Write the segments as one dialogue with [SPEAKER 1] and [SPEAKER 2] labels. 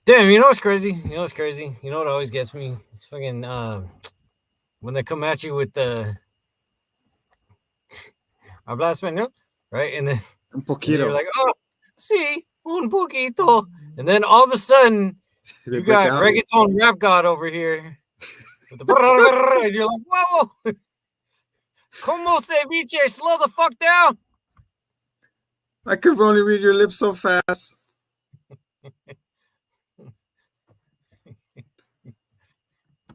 [SPEAKER 1] Damn, you know what's crazy? You know what's crazy? You know what always gets me? It's fucking when they come at you with the habla español, right?
[SPEAKER 2] Un
[SPEAKER 1] and then you're
[SPEAKER 2] poquito.
[SPEAKER 1] like, oh, sí, un poquito, and then all of a sudden
[SPEAKER 2] They
[SPEAKER 1] you
[SPEAKER 2] break
[SPEAKER 1] got
[SPEAKER 2] out.
[SPEAKER 1] reggaeton rap god over here with the and you're like, whoa, como ceviche, slow the fuck down.
[SPEAKER 2] I could only read your lips so fast.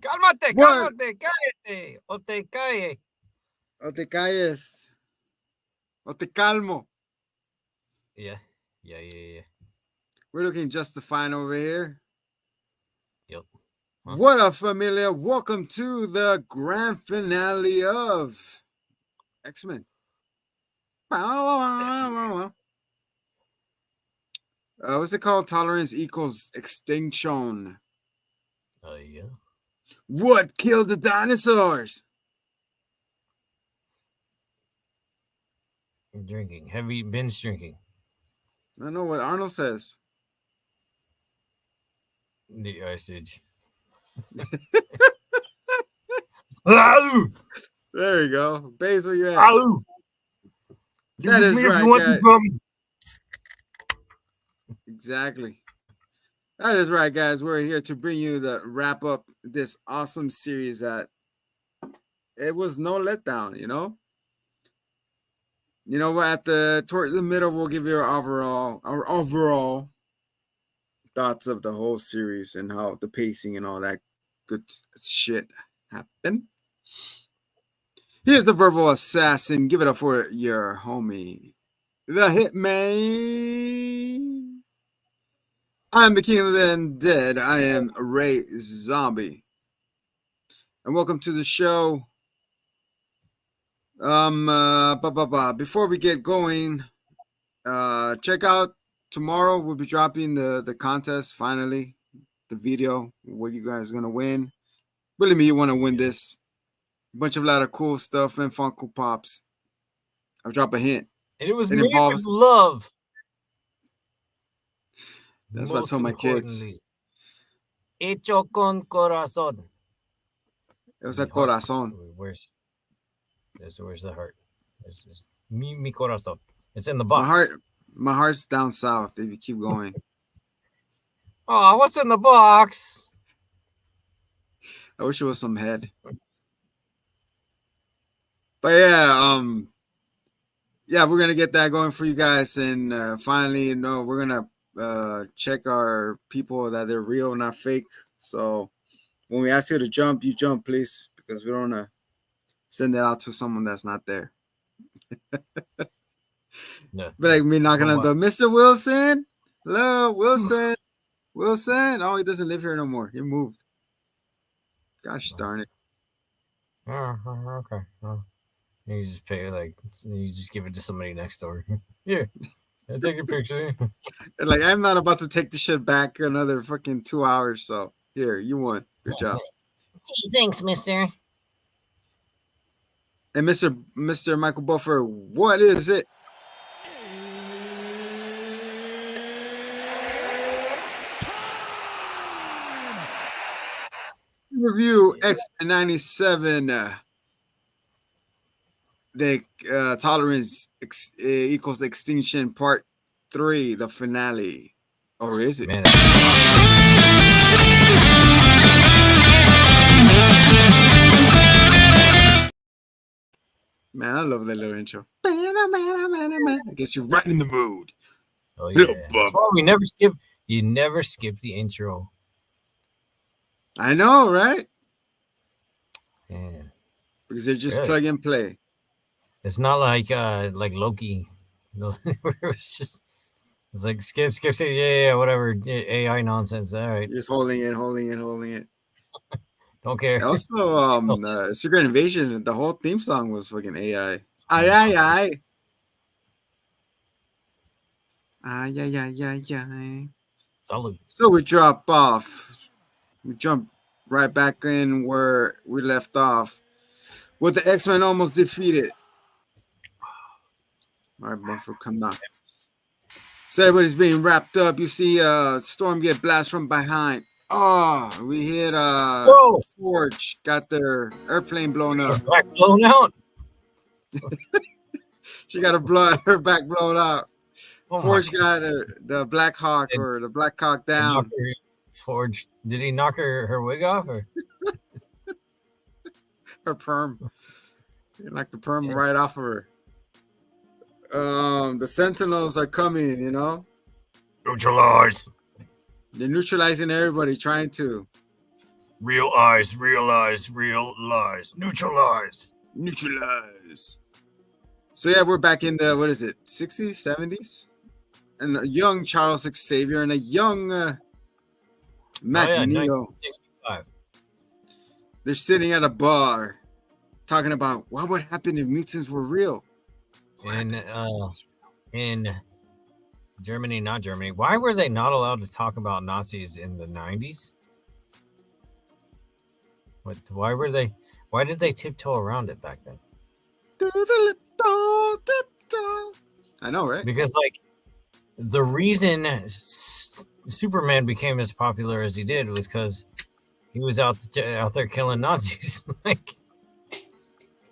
[SPEAKER 1] Cálmate,
[SPEAKER 2] What?
[SPEAKER 1] cálmate, cállate, o te cae.
[SPEAKER 2] O te calles. O te calmo.
[SPEAKER 1] Yeah, yeah.
[SPEAKER 2] We're looking just fine over here.
[SPEAKER 1] Yep. Huh?
[SPEAKER 2] What up, familia? Welcome to the grand finale of X-Men. What's it called? Tolerance equals extinction.
[SPEAKER 1] Yeah.
[SPEAKER 2] What killed the dinosaurs?
[SPEAKER 1] Drinking, heavy binge drinking.
[SPEAKER 2] I know what Arnold says.
[SPEAKER 1] The Ice Age.
[SPEAKER 2] There you go. Babes, where you at?
[SPEAKER 1] Ow! Live
[SPEAKER 2] That
[SPEAKER 1] with
[SPEAKER 2] is
[SPEAKER 1] me if
[SPEAKER 2] right,
[SPEAKER 1] you want to
[SPEAKER 2] guys.
[SPEAKER 1] come.
[SPEAKER 2] Exactly. That is right, guys. We're here to bring you the wrap up this awesome series that it was no letdown, you know? You know, at the towards the middle, we'll give you our overall thoughts of the whole series and how the pacing and all that good shit happened. Here's the verbal assassin. Give it up for your homie, the Hitman. I'm the king of the undead. I am Ray Zombie. And welcome to the show. Before we get going, check out tomorrow. We'll be dropping the contest finally, the video. What you guys gonna win? Believe me, you want to win this. A lot of cool stuff and Funko Pops. I'll drop a hint.
[SPEAKER 1] And it was
[SPEAKER 2] It
[SPEAKER 1] made with
[SPEAKER 2] involves.
[SPEAKER 1] love.
[SPEAKER 2] That's what I
[SPEAKER 1] Most
[SPEAKER 2] tell my kids.
[SPEAKER 1] importantly, hecho con corazón.
[SPEAKER 2] It was
[SPEAKER 1] The
[SPEAKER 2] a
[SPEAKER 1] heart.
[SPEAKER 2] corazon.
[SPEAKER 1] Where's the heart? It's mi corazón. It's in the
[SPEAKER 2] My
[SPEAKER 1] box.
[SPEAKER 2] heart's down south. If you keep going,
[SPEAKER 1] Oh, what's in the box?
[SPEAKER 2] I wish it was some head. But yeah, we're gonna get that going for you guys, and finally, we're gonna check our people that they're real, not fake. So when we ask you to jump, you jump, please, because we don't wanna send it out to someone that's not there.
[SPEAKER 1] No.
[SPEAKER 2] But like me knocking on the door, Mr. Wilson. Hello, Wilson. Wilson. Oh, he doesn't live here no more. He moved. Gosh darn it.
[SPEAKER 1] Oh, okay. Oh. You just pay you just give it to somebody next door. Yeah, I'll take your picture.
[SPEAKER 2] And like I'm not about to take the shit back another fucking 2 hours. So here, you won. Good job.
[SPEAKER 1] Hey, thanks, mister.
[SPEAKER 2] And Mr. Michael Buffer, what is it? Review X-Men 97. The tolerance equals extinction part 3, the finale. Or is it? Man, I love that little intro. I guess you're right in the mood.
[SPEAKER 1] Oh yeah. That's why we never skip. You never skip the intro.
[SPEAKER 2] I know, right?
[SPEAKER 1] Yeah.
[SPEAKER 2] Because they're just plug and play.
[SPEAKER 1] It's not like Loki. It's like skip, yeah, whatever. AI nonsense. All right.
[SPEAKER 2] You're just holding it.
[SPEAKER 1] Don't care.
[SPEAKER 2] Also, Secret Invasion, the whole theme song was fucking AI. Ay.
[SPEAKER 1] Salud.
[SPEAKER 2] So we drop off. We jump right back in where we left off. With the X-Men almost defeated. All right, Buffer, come down. So everybody's being wrapped up. You see Storm get blast from behind. Oh, we hit
[SPEAKER 1] Whoa!
[SPEAKER 2] Forge, got their airplane blown
[SPEAKER 1] Her
[SPEAKER 2] up.
[SPEAKER 1] back blown out.
[SPEAKER 2] She got her back blown out.
[SPEAKER 1] Oh my
[SPEAKER 2] Forge
[SPEAKER 1] god!
[SPEAKER 2] got the Black Hawk
[SPEAKER 1] Did,
[SPEAKER 2] or the Black Hawk
[SPEAKER 1] did knock
[SPEAKER 2] down.
[SPEAKER 1] her Forge? Did he knock her wig off? Or
[SPEAKER 2] Her perm. He knocked the perm right off of her. The Sentinels are coming, you know.
[SPEAKER 1] neutralize.
[SPEAKER 2] They're neutralizing everybody, trying to
[SPEAKER 1] Real eyes, realize, real lies. Neutralize.
[SPEAKER 2] neutralize. So yeah, we're back in the, what is it, 60s, 70s? And a young Charles Xavier and a young Magneto.
[SPEAKER 1] 1965.
[SPEAKER 2] They're sitting at a bar talking about what would happen if mutants were real.
[SPEAKER 1] In Germany, not Germany. Why were they not allowed to talk about Nazis in the 90s? Why were they? Why did they tiptoe around it back then?
[SPEAKER 2] I know, right?
[SPEAKER 1] Because like the reason Superman became as popular as he did was because he was out there killing Nazis. Like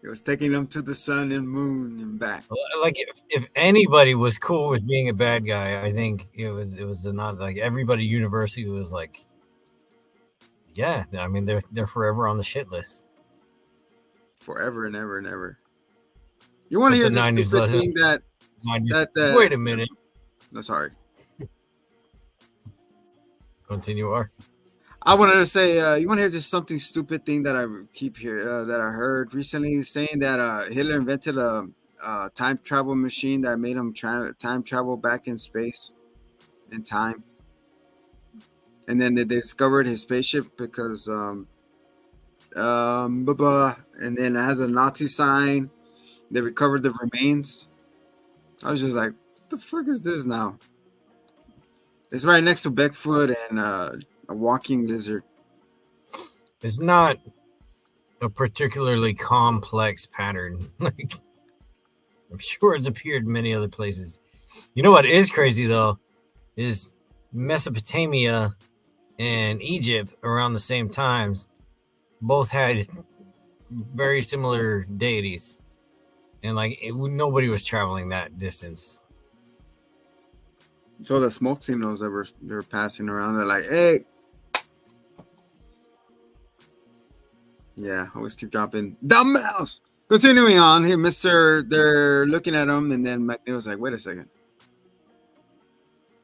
[SPEAKER 2] it was taking them to the sun and moon and back.
[SPEAKER 1] Like if anybody was cool with being a bad guy, I think it was not like everybody universally was like, yeah, I mean they're forever on the shit list.
[SPEAKER 2] Forever and ever and ever. You want to hear the stupid thing that
[SPEAKER 1] 90s, wait a minute.
[SPEAKER 2] No, sorry.
[SPEAKER 1] Continue.
[SPEAKER 2] I wanted to say, you want to hear just something stupid thing that I keep here that I heard recently, saying that Hitler invented a time travel machine that made him time travel back in space, in time, and then they discovered his spaceship because and then it has a Nazi sign. They recovered the remains. I was just like, what the fuck is this now? It's right next to Bigfoot and a walking lizard.
[SPEAKER 1] It's not a particularly complex pattern. Like, I'm sure it's appeared in many other places. You know what is crazy though is Mesopotamia and Egypt around the same times both had very similar deities, and like nobody was traveling that distance.
[SPEAKER 2] So the smoke signals that they're passing around, they're like, hey. Yeah, always keep dropping dumbbells. Continuing on here, they're looking at him, and then Magneto's like, wait a second.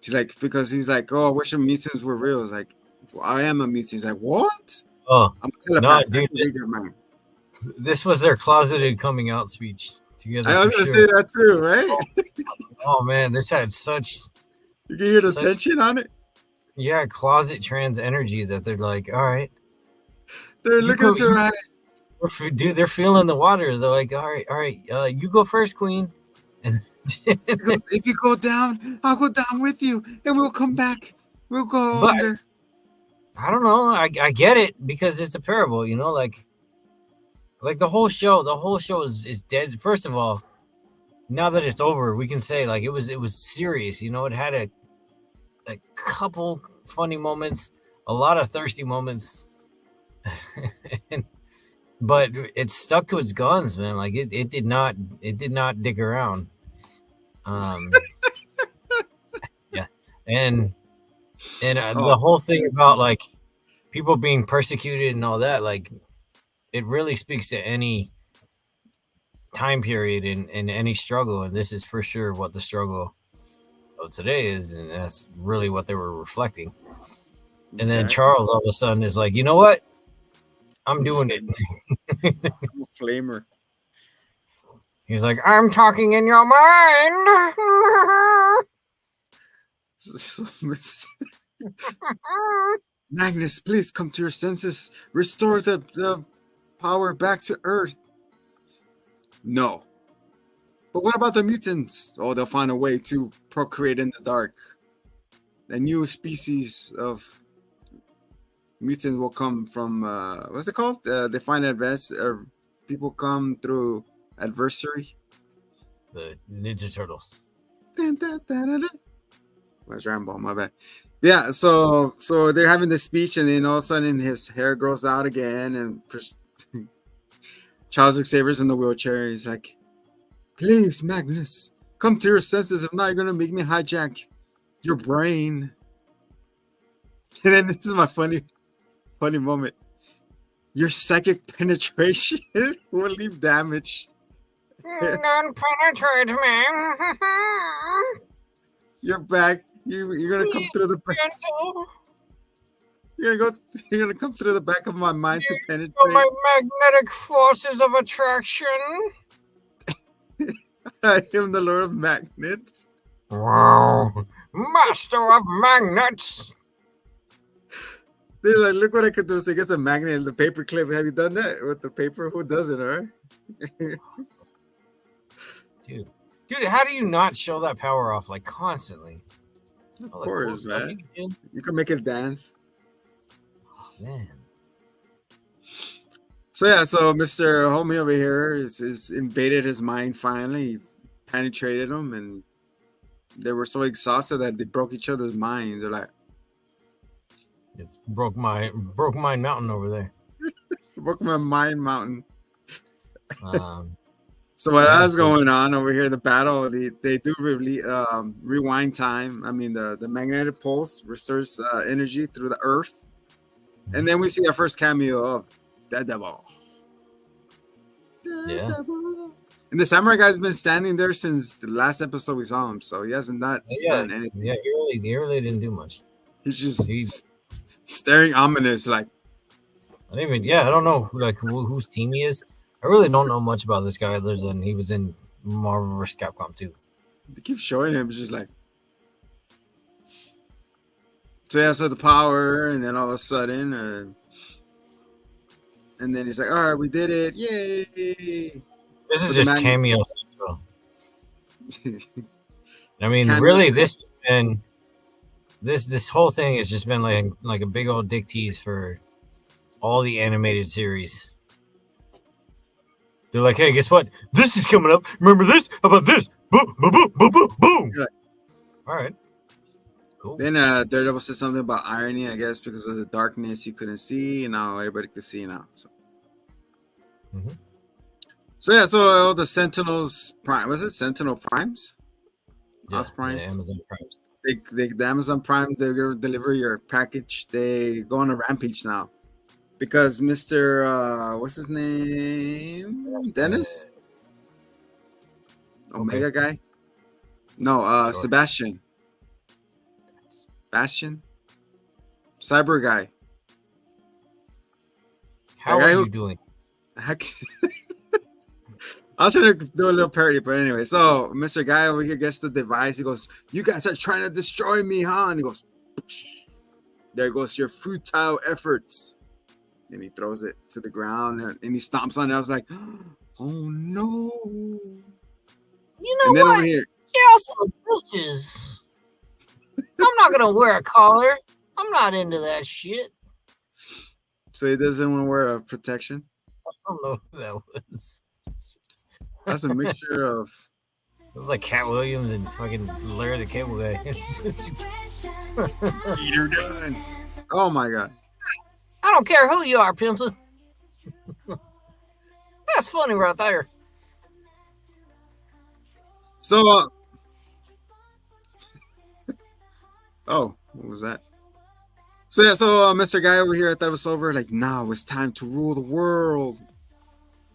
[SPEAKER 2] She's like, because he's like, oh, I wish the mutants were real. It's like, well, I am a mutant. He's like, what?
[SPEAKER 1] Oh,
[SPEAKER 2] I'm a telepath. No, dude,
[SPEAKER 1] this was their closeted coming out speech together.
[SPEAKER 2] I was going to say that too, right?
[SPEAKER 1] Oh man, this had such.
[SPEAKER 2] You can hear the tension on it.
[SPEAKER 1] Yeah, closet trans energy that they're like, all right.
[SPEAKER 2] They're looking into her eyes.
[SPEAKER 1] Dude, they're feeling the water. They're like, all right, you go first, Queen. And
[SPEAKER 2] if you go down, I'll go down with you, and we'll come back. We'll go under.
[SPEAKER 1] I don't know. I get it because it's a parable, you know, like the whole show. The whole show is dead. First of all, now that it's over, we can say like it was serious. You know, it had a couple funny moments, a lot of thirsty moments. But it stuck to its guns, man. Like it did not dig around. Yeah, and the whole thing about like people being persecuted and all that, like it really speaks to any time period in any struggle, and this is for sure what the struggle of today is, and that's really what they were reflecting. Exactly. And then Charles all of a sudden is like, you know what? I'm doing it.
[SPEAKER 2] Flamer.
[SPEAKER 1] He's like, I'm talking in your mind.
[SPEAKER 2] Magnus, please come to your senses. Restore the power back to Earth. No. But what about the mutants? Oh, they'll find a way to procreate in the dark. A new species of mutants will come from what's it called? They find people come through adversary.
[SPEAKER 1] The Ninja Turtles.
[SPEAKER 2] Where's Rambo? My bad. Yeah, so they're having the speech, and then all of a sudden his hair grows out again, and Charles Xavier's in the wheelchair. He's like, "Please, Magnus, come to your senses. If not, you're gonna make me hijack your brain." And then this is my funny moment. Your psychic penetration will leave damage.
[SPEAKER 1] Don't penetrate me.
[SPEAKER 2] You're back. You're gonna come through the back. You're gonna come through the back of my mind to penetrate
[SPEAKER 1] my magnetic forces of attraction.
[SPEAKER 2] I am the Lord of Magnets.
[SPEAKER 1] Wow, master of magnets.
[SPEAKER 2] They're like, look what I could do. So he gets a magnet in the paper clip. Have you done that with the paper? Who doesn't, all right?
[SPEAKER 1] Dude, how do you not show that power off like constantly?
[SPEAKER 2] Of course,
[SPEAKER 1] cool
[SPEAKER 2] man. You can make it dance.
[SPEAKER 1] Oh, man.
[SPEAKER 2] So yeah, so Mr. Homie over here is invaded his mind finally. He penetrated him, and they were so exhausted that they broke each other's minds. They're like,
[SPEAKER 1] it's broke my mountain over there.
[SPEAKER 2] Broke my mind mountain. So what's going on over here? The battle, they do rewind time. I mean, the magnetic pulse restores energy through the earth, and then we see our first cameo of Daredevil. And the samurai guy's been standing there since the last episode we saw him, so he hasn't done anything.
[SPEAKER 1] Yeah, he really didn't do much.
[SPEAKER 2] He's staring ominous, like.
[SPEAKER 1] I don't know whose team he is. I really don't know much about this guy other than he was in Marvel vs. Capcom 2.
[SPEAKER 2] They keep showing him, just like. So he has the power, and then all of a sudden, and then he's like, "All right, we did it! Yay!"
[SPEAKER 1] This is just cameo central. I mean, really, this whole thing has just been like a big old dick tease for all the animated series. They're like, hey, guess what? This is coming up. Remember this? How about this? Boom, boom, boom, boom, boom, boom.
[SPEAKER 2] Like,
[SPEAKER 1] all right. Cool.
[SPEAKER 2] Then Daredevil said something about irony, I guess, because of the darkness you couldn't see, and now everybody could see now. So, so the Sentinels Prime, was it Sentinel Primes?
[SPEAKER 1] Yeah,
[SPEAKER 2] Primes.
[SPEAKER 1] The Amazon Primes.
[SPEAKER 2] The Amazon Prime, they're gonna deliver your package. They go on a rampage now. Because Mr. What's his name? Dennis? Omega guy? No, Sebastian. Cyber guy.
[SPEAKER 1] How are you doing?
[SPEAKER 2] I'll try to do a little parody, but anyway. So Mr. Guy over here gets the device. He goes, "You guys are trying to destroy me, huh?" And he goes, "There goes your futile efforts." And he throws it to the ground and he stomps on it. I was like, oh no.
[SPEAKER 1] You know what? Over here, yeah, some bitches. I'm not gonna wear a collar. I'm not into that shit.
[SPEAKER 2] So he doesn't want to wear a protection?
[SPEAKER 1] I don't know who that was.
[SPEAKER 2] That's a mixture of.
[SPEAKER 1] It was like Cat Williams and fucking Larry the Cable Guy.
[SPEAKER 2] Get her done. Oh my god.
[SPEAKER 1] I don't care who you are, Pimply. That's funny right there.
[SPEAKER 2] So, oh, what was that? So yeah, Mr. Guy over here, I thought it was over. Like, now it's time to rule the world.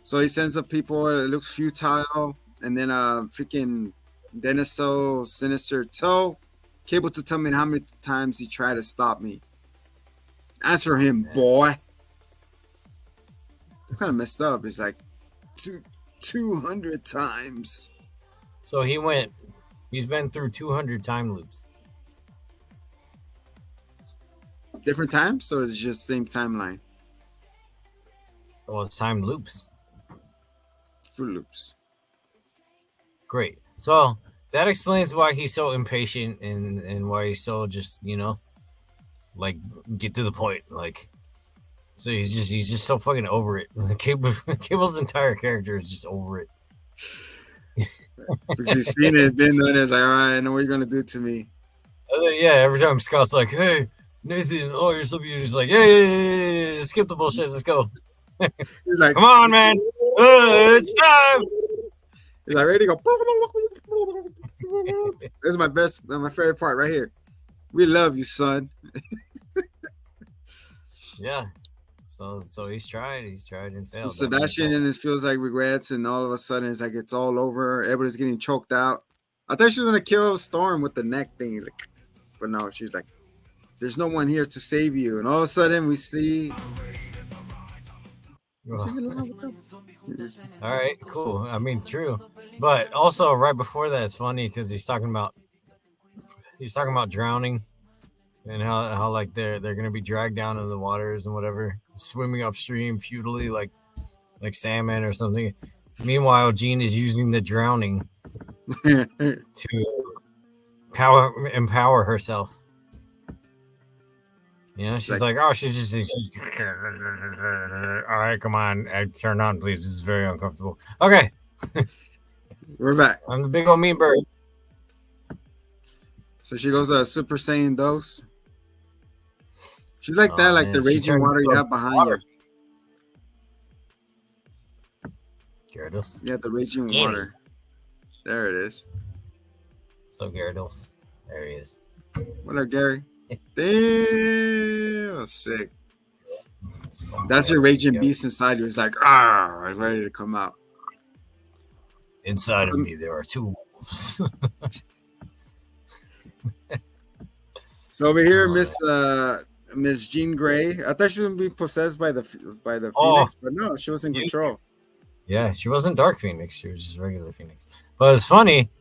[SPEAKER 2] So he sends up people. It looks futile, and then freaking Dennis so Sinister Toe, Cable to tell me how many times he tried to stop me. Answer him, boy. It's kind of messed up. It's like 200 times.
[SPEAKER 1] So he's been through 200 time loops.
[SPEAKER 2] Different times? So it's just same timeline?
[SPEAKER 1] Well, it's time loops.
[SPEAKER 2] Fruit Loops.
[SPEAKER 1] Great. So that explains why he's so impatient and why he's so just, like, get to the point. Like, so he's just so fucking over it. Cable's entire character is just over it.
[SPEAKER 2] Because he's seen it, been done it. It's like, all right, I know what you're gonna do to me.
[SPEAKER 1] Yeah, every time Scott's like, "Hey, Nathan, oh, you're so beautiful," he's like, "Hey, skip the bullshit, let's go."
[SPEAKER 2] He's like,
[SPEAKER 1] Come on, man, it's time.
[SPEAKER 2] he's like ready to go. This is my favorite part right here. We love you, son.
[SPEAKER 1] Yeah. So he's tried and
[SPEAKER 2] So
[SPEAKER 1] failed.
[SPEAKER 2] Sebastian and it feels like regrets, and all of a sudden it's like it's all over. Everybody's getting choked out. I thought she was gonna kill Storm with the neck thing, like, but no, she's like, "There's no one here to save you." And all of a sudden we see.
[SPEAKER 1] All right, cool. I mean, true, but also right before that, it's funny because he's talking about drowning and how like they're gonna be dragged down into the waters and whatever, swimming upstream futilely like salmon or something. Meanwhile, Jean is using the drowning to empower herself. You know, she's like, oh, she's just. All right, come on, turn on, please. This is very uncomfortable. Okay,
[SPEAKER 2] we're back.
[SPEAKER 1] I'm the big old mean bird.
[SPEAKER 2] So she goes a Super Saiyan dose. She's like that, like the raging water you have behind you.
[SPEAKER 1] Gyarados.
[SPEAKER 2] Yeah, the raging water. There it is.
[SPEAKER 1] So Gyarados. There he is.
[SPEAKER 2] What up, Gary? Damn, sick. That's your raging beast inside you. It's like, it's ready to come out.
[SPEAKER 1] Inside of me, there are two wolves.
[SPEAKER 2] So over here, Miss Jean Grey. I thought she was gonna be possessed by the Phoenix, but no, she was in control.
[SPEAKER 1] Yeah, she wasn't Dark Phoenix. She was just regular Phoenix. But it's funny.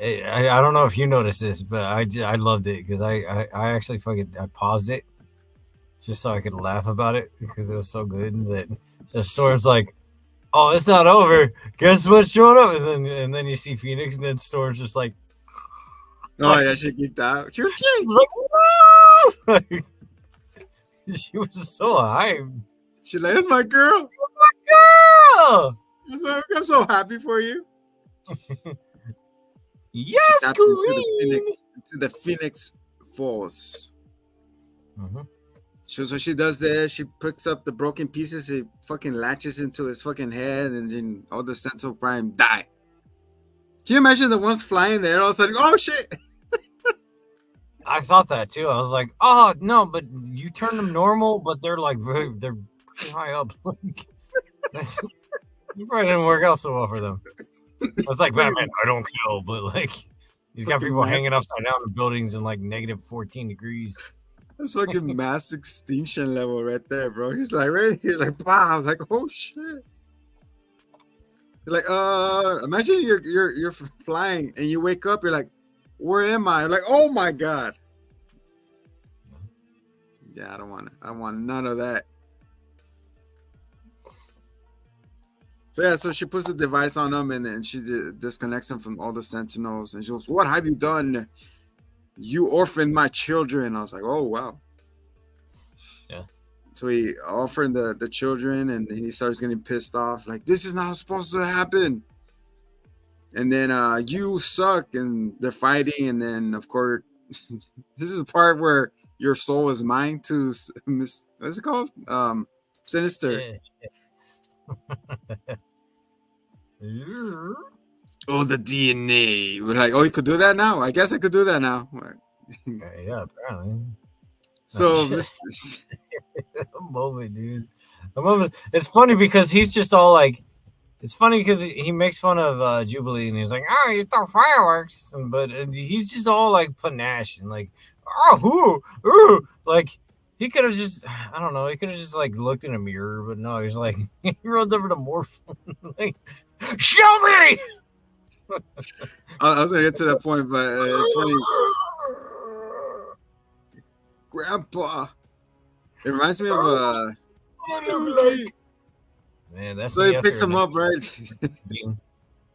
[SPEAKER 1] I don't know if you noticed this, but I loved it because I actually I paused it just so I could laugh about it because it was so good that the Storm's like, oh, it's not over. Guess what's showing up? And then you see Phoenix, and then Storm's just like,
[SPEAKER 2] oh yeah, she geeked out. She was
[SPEAKER 1] like, whoa! She was so hyped.
[SPEAKER 2] She like, that's my girl.
[SPEAKER 1] That's my girl.
[SPEAKER 2] I'm so happy for you.
[SPEAKER 1] Yes,
[SPEAKER 2] to the Phoenix Force.
[SPEAKER 1] Mm-hmm.
[SPEAKER 2] So she does this. She picks up the broken pieces. He fucking latches into his fucking head, and then all the Sentinel Prime die. Can you imagine the ones flying there? All of a sudden, oh shit!
[SPEAKER 1] I thought that too. I was like, oh no, but you turn them normal, but they're like they're pretty high up. You probably didn't work out so well for them. It's like Batman, I don't kill, but like he's got people hanging upside down in buildings in like negative 14 degrees.
[SPEAKER 2] That's fucking mass extinction level right there, bro. He's like, right here, like, wow. I was like, oh shit. You're like, imagine you're flying and you wake up, you're like, where am I? You're like, oh my god. Yeah, I want none of that. So yeah, so she puts the device on him and then she disconnects him from all the Sentinels and she goes, what have you done? You orphaned my children. I was like, oh wow.
[SPEAKER 1] Yeah.
[SPEAKER 2] So he orphaned the children and then he starts getting pissed off, like, this is not supposed to happen. And then you suck, and they're fighting, and then of course this is the part where your soul is mine to what's it called? Sinister.
[SPEAKER 1] Yeah.
[SPEAKER 2] Oh, the DNA. We're like, oh, you could do that now? I guess I could do that now.
[SPEAKER 1] Yeah, apparently.
[SPEAKER 2] So
[SPEAKER 1] a moment, dude. A moment. It's funny because he's just all like, it's funny because he makes fun of Jubilee and he's like, oh, you throw fireworks, but he's just all like panache and like, oh, ooh, like he could have just, I don't know, he could have just like looked in a mirror, but no, he's like, he runs over to Morph, like, show me.
[SPEAKER 2] I was gonna get to that point, but it's funny. Grandpa. It reminds me of
[SPEAKER 1] man, that's
[SPEAKER 2] so he picks him up, right?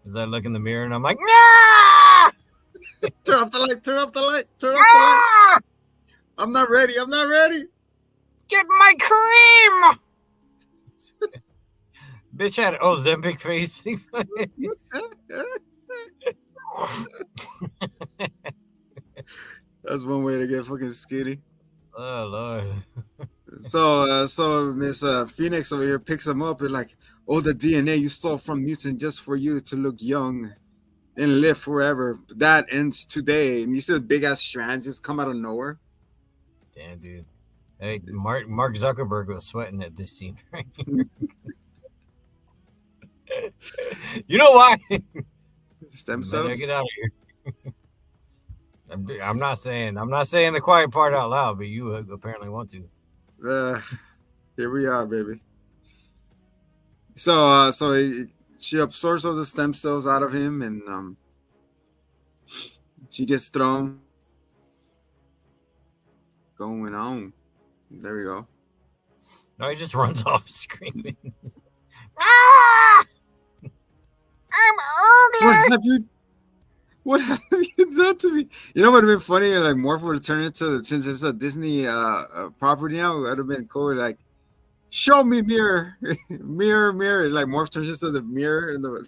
[SPEAKER 1] As I look in the mirror and I'm like, nah!
[SPEAKER 2] Turn off the light. I'm not ready.
[SPEAKER 1] Get my cream. Bitch had Ozempic face.
[SPEAKER 2] That's one way to get fucking skitty.
[SPEAKER 1] Oh Lord.
[SPEAKER 2] So Miss Phoenix over here picks him up and like, oh, the DNA you stole from mutant just for you to look young and live forever. That ends today. And you see the big ass strands just come out of nowhere.
[SPEAKER 1] Damn, dude. Hey, Mark Zuckerberg was sweating at this scene right here. You know why?
[SPEAKER 2] Stem
[SPEAKER 1] Better
[SPEAKER 2] cells.
[SPEAKER 1] get out of here. I'm not saying the quiet part out loud, but you apparently want to.
[SPEAKER 2] Here we are, baby. She absorbs all the stem cells out of him, and she gets thrown. Going on. There we go.
[SPEAKER 1] No, he just runs off screaming. Ah! I'm ugly.
[SPEAKER 2] What have you done to me? You know what would have been funny? Like Morph would have turned into, since it's a Disney property now, it would have been cool. Like, show me mirror, mirror, mirror. Like Morph turns into the mirror and the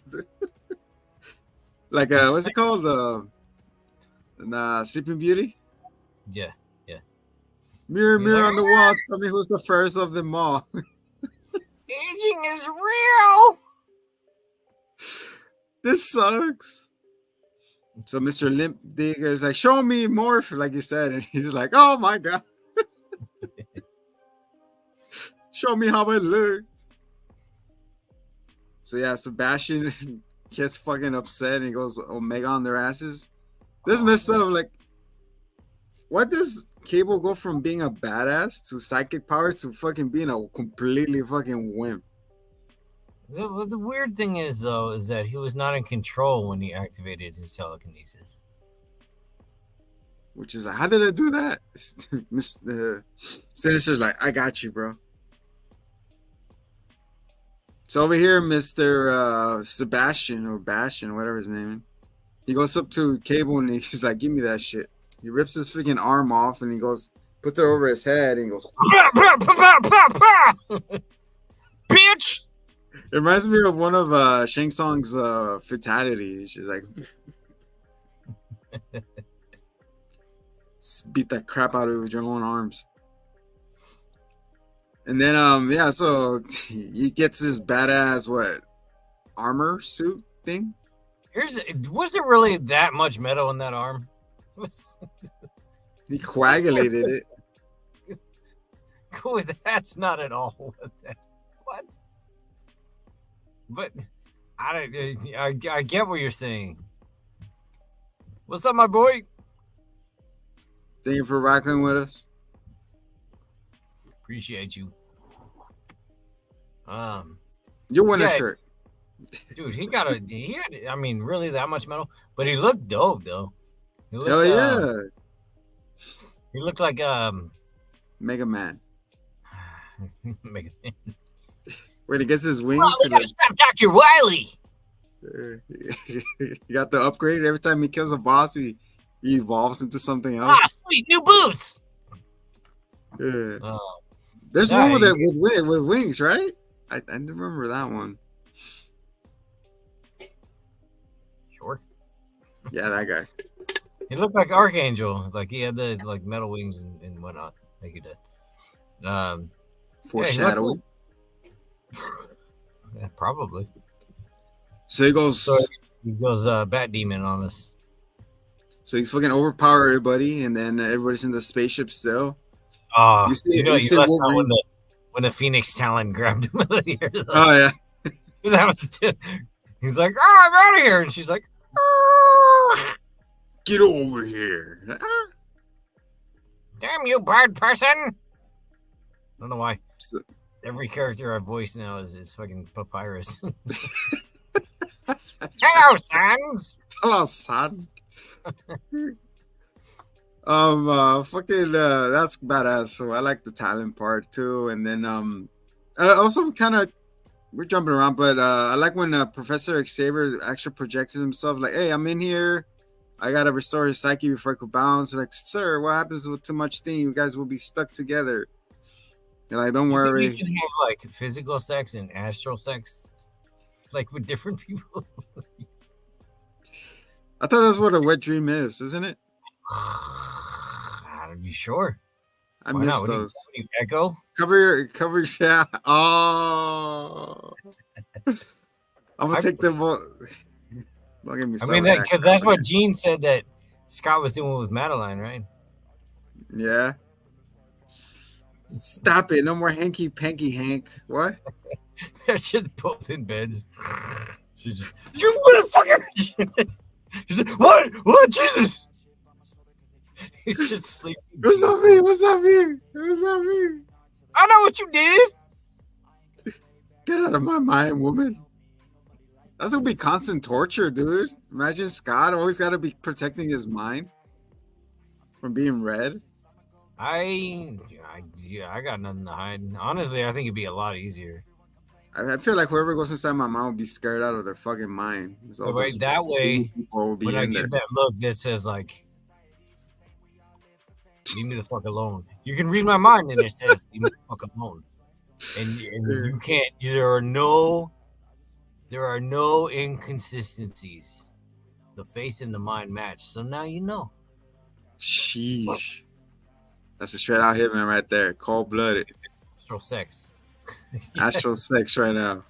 [SPEAKER 2] like what's it called? The Sleeping Beauty.
[SPEAKER 1] Yeah.
[SPEAKER 2] Mirror,
[SPEAKER 1] He's
[SPEAKER 2] mirror
[SPEAKER 1] like,
[SPEAKER 2] on the wall. Tell me who's the first of them all.
[SPEAKER 1] Aging is real.
[SPEAKER 2] This sucks. So Mr. Limp Digger is like, show me Morph, like you said, and he's like, oh my god. Show me how it looked. So yeah, Sebastian gets fucking upset and he goes Omega on their asses. This messed up. Like, what does Cable go from being a badass to psychic power to fucking being a completely fucking wimp?
[SPEAKER 1] The weird thing is, though, is that he was not in control when he activated his telekinesis.
[SPEAKER 2] Which is like, how did I do that? Sinister's like, I got you, bro. So over here, Mr. Sebastian or Bastion, whatever his name is, he goes up to Cable and he's like, give me that shit. He rips his freaking arm off and he goes, puts it over his head and he goes,
[SPEAKER 1] bitch!
[SPEAKER 2] It reminds me of one of Shang Tsung's fatality. She's like, beat the crap out of it with your own arms. And then, so he gets this badass, armor suit thing?
[SPEAKER 1] Was it really that much metal in that arm?
[SPEAKER 2] He coagulated it.
[SPEAKER 1] Cool, that's not at all what that. What? But I get what you're saying. What's up, my boy?
[SPEAKER 2] Thank you for rocking with us.
[SPEAKER 1] Appreciate you.
[SPEAKER 2] You win a shirt.
[SPEAKER 1] Dude, he had, I mean, really that much metal? But he looked dope, though.
[SPEAKER 2] Hell yeah.
[SPEAKER 1] He looked like
[SPEAKER 2] Mega Man.
[SPEAKER 1] Mega Man.
[SPEAKER 2] Wait, he gets his wings.
[SPEAKER 1] Oh, we gotta stop Dr. Wily.
[SPEAKER 2] He got the upgrade. Every time he kills a boss, he evolves into something else.
[SPEAKER 1] Ah, sweet new boots.
[SPEAKER 2] Yeah. There's one with wings, right? I didn't remember that one.
[SPEAKER 1] Sure.
[SPEAKER 2] Yeah, that guy.
[SPEAKER 1] He looked like Archangel. Like he had the metal wings and whatnot. Like he did.
[SPEAKER 2] Foreshadowing.
[SPEAKER 1] Yeah, probably.
[SPEAKER 2] So he goes.
[SPEAKER 1] Bat Demon on us.
[SPEAKER 2] So he's fucking overpower everybody, and then everybody's in the spaceship still.
[SPEAKER 1] Oh, you see when the Phoenix Talon grabbed him out of the air.
[SPEAKER 2] Oh yeah.
[SPEAKER 1] He's like, "Oh, I'm out of here," and she's like, "Oh,
[SPEAKER 2] get over here!"
[SPEAKER 1] Damn you, bird person! I don't know why. Every character I voice now is fucking Papyrus. Hello, sons.
[SPEAKER 2] Hello, son. That's badass. So I like the talent part too, and then I also kind of, we're jumping around, but I like when Professor Xavier actually projects himself, like, "Hey, I'm in here. I gotta restore his psyche before I could bounce." Like, "Sir, what happens with too much steam? You guys will be stuck together." And like, "Don't worry."
[SPEAKER 1] You can have like physical sex and astral sex, like with different people.
[SPEAKER 2] I thought that's what a wet dream is, isn't it?
[SPEAKER 1] Are you sure?
[SPEAKER 2] I
[SPEAKER 1] Why
[SPEAKER 2] miss
[SPEAKER 1] not? What
[SPEAKER 2] those.
[SPEAKER 1] do you echo?
[SPEAKER 2] Cover your yeah. Oh, I'm gonna take them. Don't get me
[SPEAKER 1] I mean,
[SPEAKER 2] started with that
[SPEAKER 1] because
[SPEAKER 2] crap
[SPEAKER 1] that's what
[SPEAKER 2] again.
[SPEAKER 1] Gene said that Scott was doing with Madeline, right?
[SPEAKER 2] Yeah. Stop it. No more hanky panky Hank. What?
[SPEAKER 1] They're just both in bed. She just, you motherfucker! She's like, what? What? Jesus! He's just sleeping.
[SPEAKER 2] It was not me. It was not me. It was not me.
[SPEAKER 1] I know what you did.
[SPEAKER 2] Get out of my mind, woman. That's gonna be constant torture, dude. Imagine Scott always got to be protecting his mind from being read.
[SPEAKER 1] I got nothing to hide. Honestly, I think it'd be a lot easier.
[SPEAKER 2] I feel like whoever goes inside my mind will be scared out of their fucking mind. All
[SPEAKER 1] Right
[SPEAKER 2] those
[SPEAKER 1] that way,
[SPEAKER 2] people will be
[SPEAKER 1] when I
[SPEAKER 2] in there.
[SPEAKER 1] get that look that says like, "Leave me the fuck alone." You can read my mind, and it says, "Leave me the fuck alone." And you can't. There are no inconsistencies. The face and the mind match. So now you know.
[SPEAKER 2] Sheesh. That's a straight out hitman right there. Cold blooded.
[SPEAKER 1] Astral sex.
[SPEAKER 2] Astral sex right now.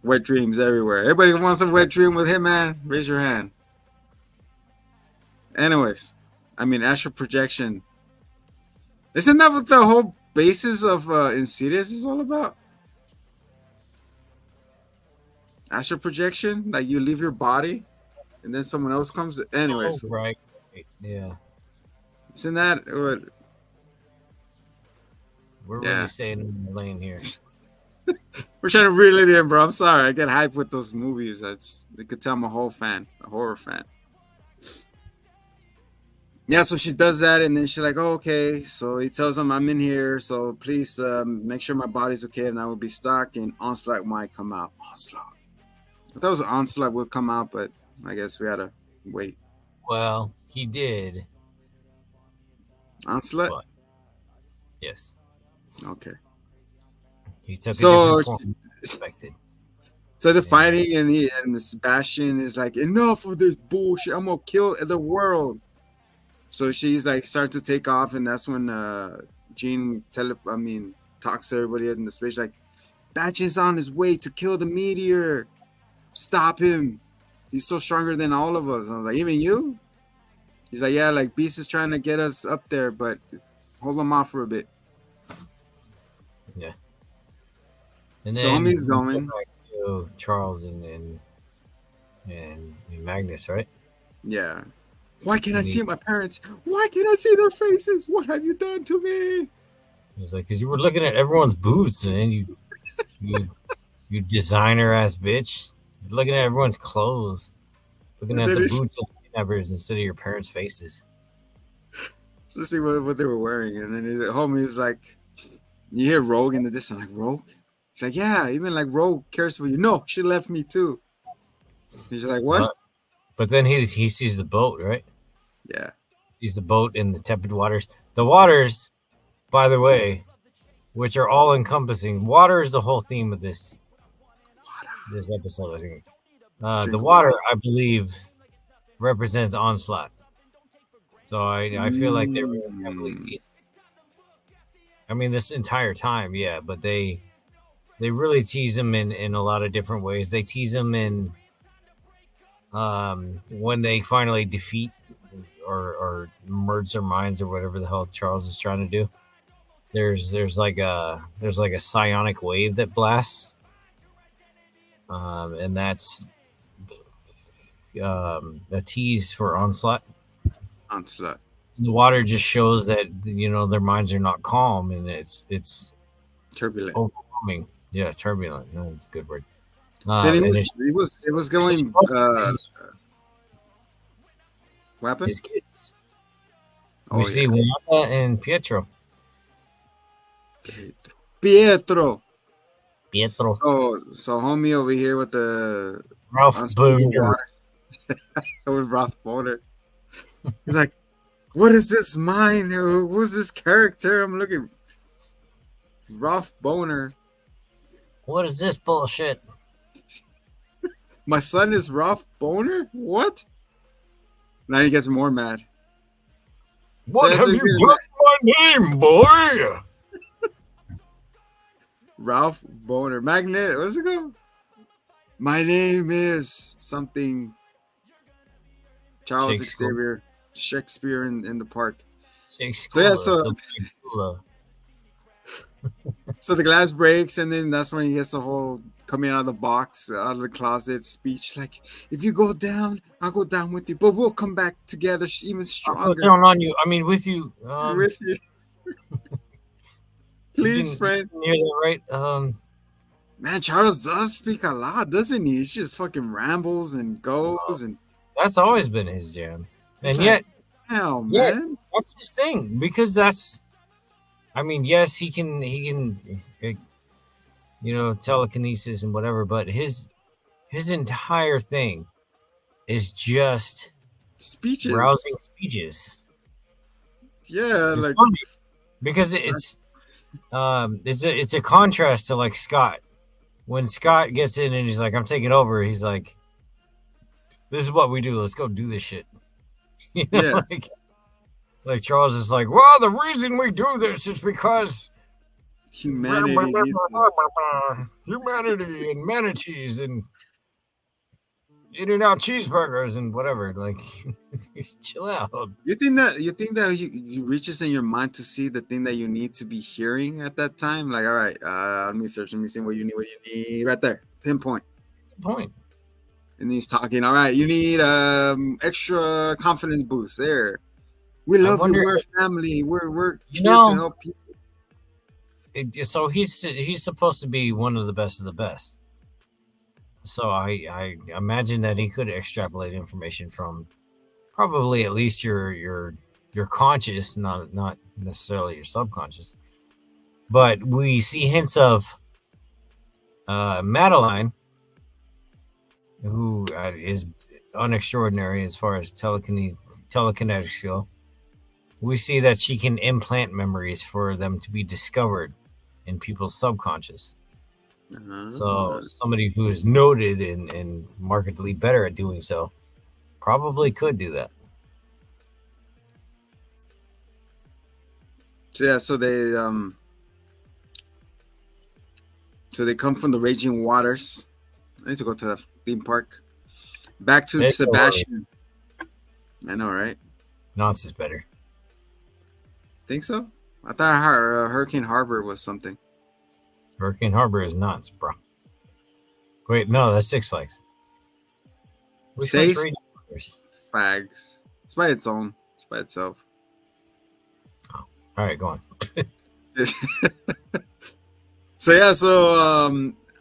[SPEAKER 2] Wet dreams everywhere. Everybody wants a wet dream with Hitman? Raise your hand. Anyways, I mean, astral projection. Isn't that what the whole basis of Insidious is all about? Astral projection? Like you leave your body and then someone else comes. Anyways.
[SPEAKER 1] Oh, right. Yeah.
[SPEAKER 2] Isn't that what?
[SPEAKER 1] We're really staying in the lane here.
[SPEAKER 2] We're trying to reel it in, bro. I'm sorry. I get hyped with those movies. You could tell I'm a horror fan. Yeah, so she does that, and then she's like, "Oh, okay." So he tells him, "I'm in here, so please make sure my body's okay, and I will be stuck." And Onslaught might come out. Onslaught. I thought it was Onslaught would come out, but I guess we had to wait.
[SPEAKER 1] Well, he did.
[SPEAKER 2] Onslaught.
[SPEAKER 1] But, yes.
[SPEAKER 2] Okay.
[SPEAKER 1] He took a different form than expected.
[SPEAKER 2] So the fighting, and Sebastian is like, "Enough of this bullshit! I'm gonna kill the world." So she's like starts to take off, and that's when Jean talks to everybody in the space like, "Sebastian's on his way to kill the meteor. Stop him! He's so stronger than all of us." I was like, "Even you?" He's like, "Yeah, like Beast is trying to get us up there, but hold him off for a bit."
[SPEAKER 1] Yeah. And
[SPEAKER 2] so
[SPEAKER 1] then
[SPEAKER 2] homie's going.
[SPEAKER 1] Back to Charles and Magnus, right?
[SPEAKER 2] Yeah. Why can't I see my parents? Why can't I see their faces? What have you done to me?
[SPEAKER 1] He's like, because you were looking at everyone's boots, and you designer ass bitch. You're looking at everyone's clothes, looking at the boots of kidnappers instead of your parents' faces.
[SPEAKER 2] So see what they were wearing, and then homie's like, you hear Rogue in the distance, like, "Rogue?" He's like, "Yeah, even like Rogue cares for you." "No, she left me too." He's like, "What?"
[SPEAKER 1] But then he sees the boat, right?
[SPEAKER 2] Yeah.
[SPEAKER 1] He sees the boat in the tepid waters. The waters, by the way, which are all encompassing. Water is the whole theme of this episode, I think. The water, I believe, represents Onslaught. So I feel like they're really heavily teasing. I mean, this entire time, yeah, but they really tease him in a lot of different ways. They tease him in when they finally defeat or merge their minds or whatever the hell Charles is trying to do. There's like a psionic wave that blasts, and that's a tease for Onslaught. The water just shows that their minds are not calm, and it's
[SPEAKER 2] turbulent,
[SPEAKER 1] overwhelming. Yeah, turbulent. No, that's a good word.
[SPEAKER 2] Then it was going. What happened?
[SPEAKER 1] His kids. We see Wanda and Pietro.
[SPEAKER 2] Pietro.
[SPEAKER 1] So
[SPEAKER 2] homie over here with the
[SPEAKER 1] Ralph Boner.
[SPEAKER 2] With Ralph Boner. He's like, "What is this mine? Who's this character?" I'm looking. Ralph Boner.
[SPEAKER 1] What is this bullshit?
[SPEAKER 2] My son is Ralph Boner? What? Now he gets more mad. So
[SPEAKER 1] What
[SPEAKER 2] that's
[SPEAKER 1] have
[SPEAKER 2] what he's
[SPEAKER 1] you
[SPEAKER 2] gonna
[SPEAKER 1] done
[SPEAKER 2] be.
[SPEAKER 1] to my name, boy?
[SPEAKER 2] Ralph Boner. Magnet. What's it called? My name is something. Charles
[SPEAKER 1] Shakespeare.
[SPEAKER 2] Xavier. Shakespeare in the park. So yeah,
[SPEAKER 1] Shakespeare.
[SPEAKER 2] so
[SPEAKER 1] The big Skula.
[SPEAKER 2] so the glass breaks, and then that's when he gets the whole coming out of the box, out of the closet speech. Like, if you go down, I'll go down with you, but we'll come back together even
[SPEAKER 1] I'll go
[SPEAKER 2] stronger
[SPEAKER 1] down on you. I mean, with you.
[SPEAKER 2] with you. Please,
[SPEAKER 1] You
[SPEAKER 2] friend.
[SPEAKER 1] didn't hear that, right?
[SPEAKER 2] Man, Charles does speak a lot, doesn't he? He just fucking rambles and goes, and
[SPEAKER 1] That's always been his jam.
[SPEAKER 2] it's
[SPEAKER 1] And
[SPEAKER 2] like,
[SPEAKER 1] yet,
[SPEAKER 2] hell,
[SPEAKER 1] yet
[SPEAKER 2] man.
[SPEAKER 1] that's his thing because that's. I mean, yes, he can, telekinesis and whatever, but his entire thing is just rousing
[SPEAKER 2] Speeches.
[SPEAKER 1] speeches.
[SPEAKER 2] Yeah,
[SPEAKER 1] It's
[SPEAKER 2] like,
[SPEAKER 1] funny because it's a contrast to like Scott. When Scott gets in and he's like, "I'm taking over," he's like, "This is what we do. Let's go do this shit."
[SPEAKER 2] yeah.
[SPEAKER 1] Like Charles is like, "Well, the reason we do this is because
[SPEAKER 2] Humanity needs to.
[SPEAKER 1] humanity and manatees and In-N-Out cheeseburgers and whatever." Like, chill out.
[SPEAKER 2] You think that he reaches in your mind to see the thing that you need to be hearing at that time? Like, all right, let me search, let me see what you need right there. Pinpoint.
[SPEAKER 1] Point.
[SPEAKER 2] And he's talking, all right, you need extra confidence boost there. We
[SPEAKER 1] I
[SPEAKER 2] love you,
[SPEAKER 1] wonder.
[SPEAKER 2] we're family, we're
[SPEAKER 1] You
[SPEAKER 2] here to
[SPEAKER 1] know,
[SPEAKER 2] help people.
[SPEAKER 1] so he's supposed to be one of the best of the best. So I imagine that he could extrapolate information from probably at least your conscious, not necessarily your subconscious. But we see hints of Madeline, who is unextraordinary as far as telekinetics go. We see that she can implant memories for them to be discovered in people's subconscious. So somebody who is noted and markedly better at doing so probably could do that.
[SPEAKER 2] So yeah, so they come from the raging waters. I need to go to the theme park. Back to
[SPEAKER 1] It's so early.
[SPEAKER 2] Sebastian. I know, right?
[SPEAKER 1] Nonce is better.
[SPEAKER 2] Think so? I thought Hurricane Harbor was something.
[SPEAKER 1] Hurricane Harbor is nuts, bro. Wait, no, that's Six Flags. Which one's
[SPEAKER 2] Says
[SPEAKER 1] Raging Waters?
[SPEAKER 2] fags. It's by its own. It's by itself.
[SPEAKER 1] All right, go on.
[SPEAKER 2] So yeah,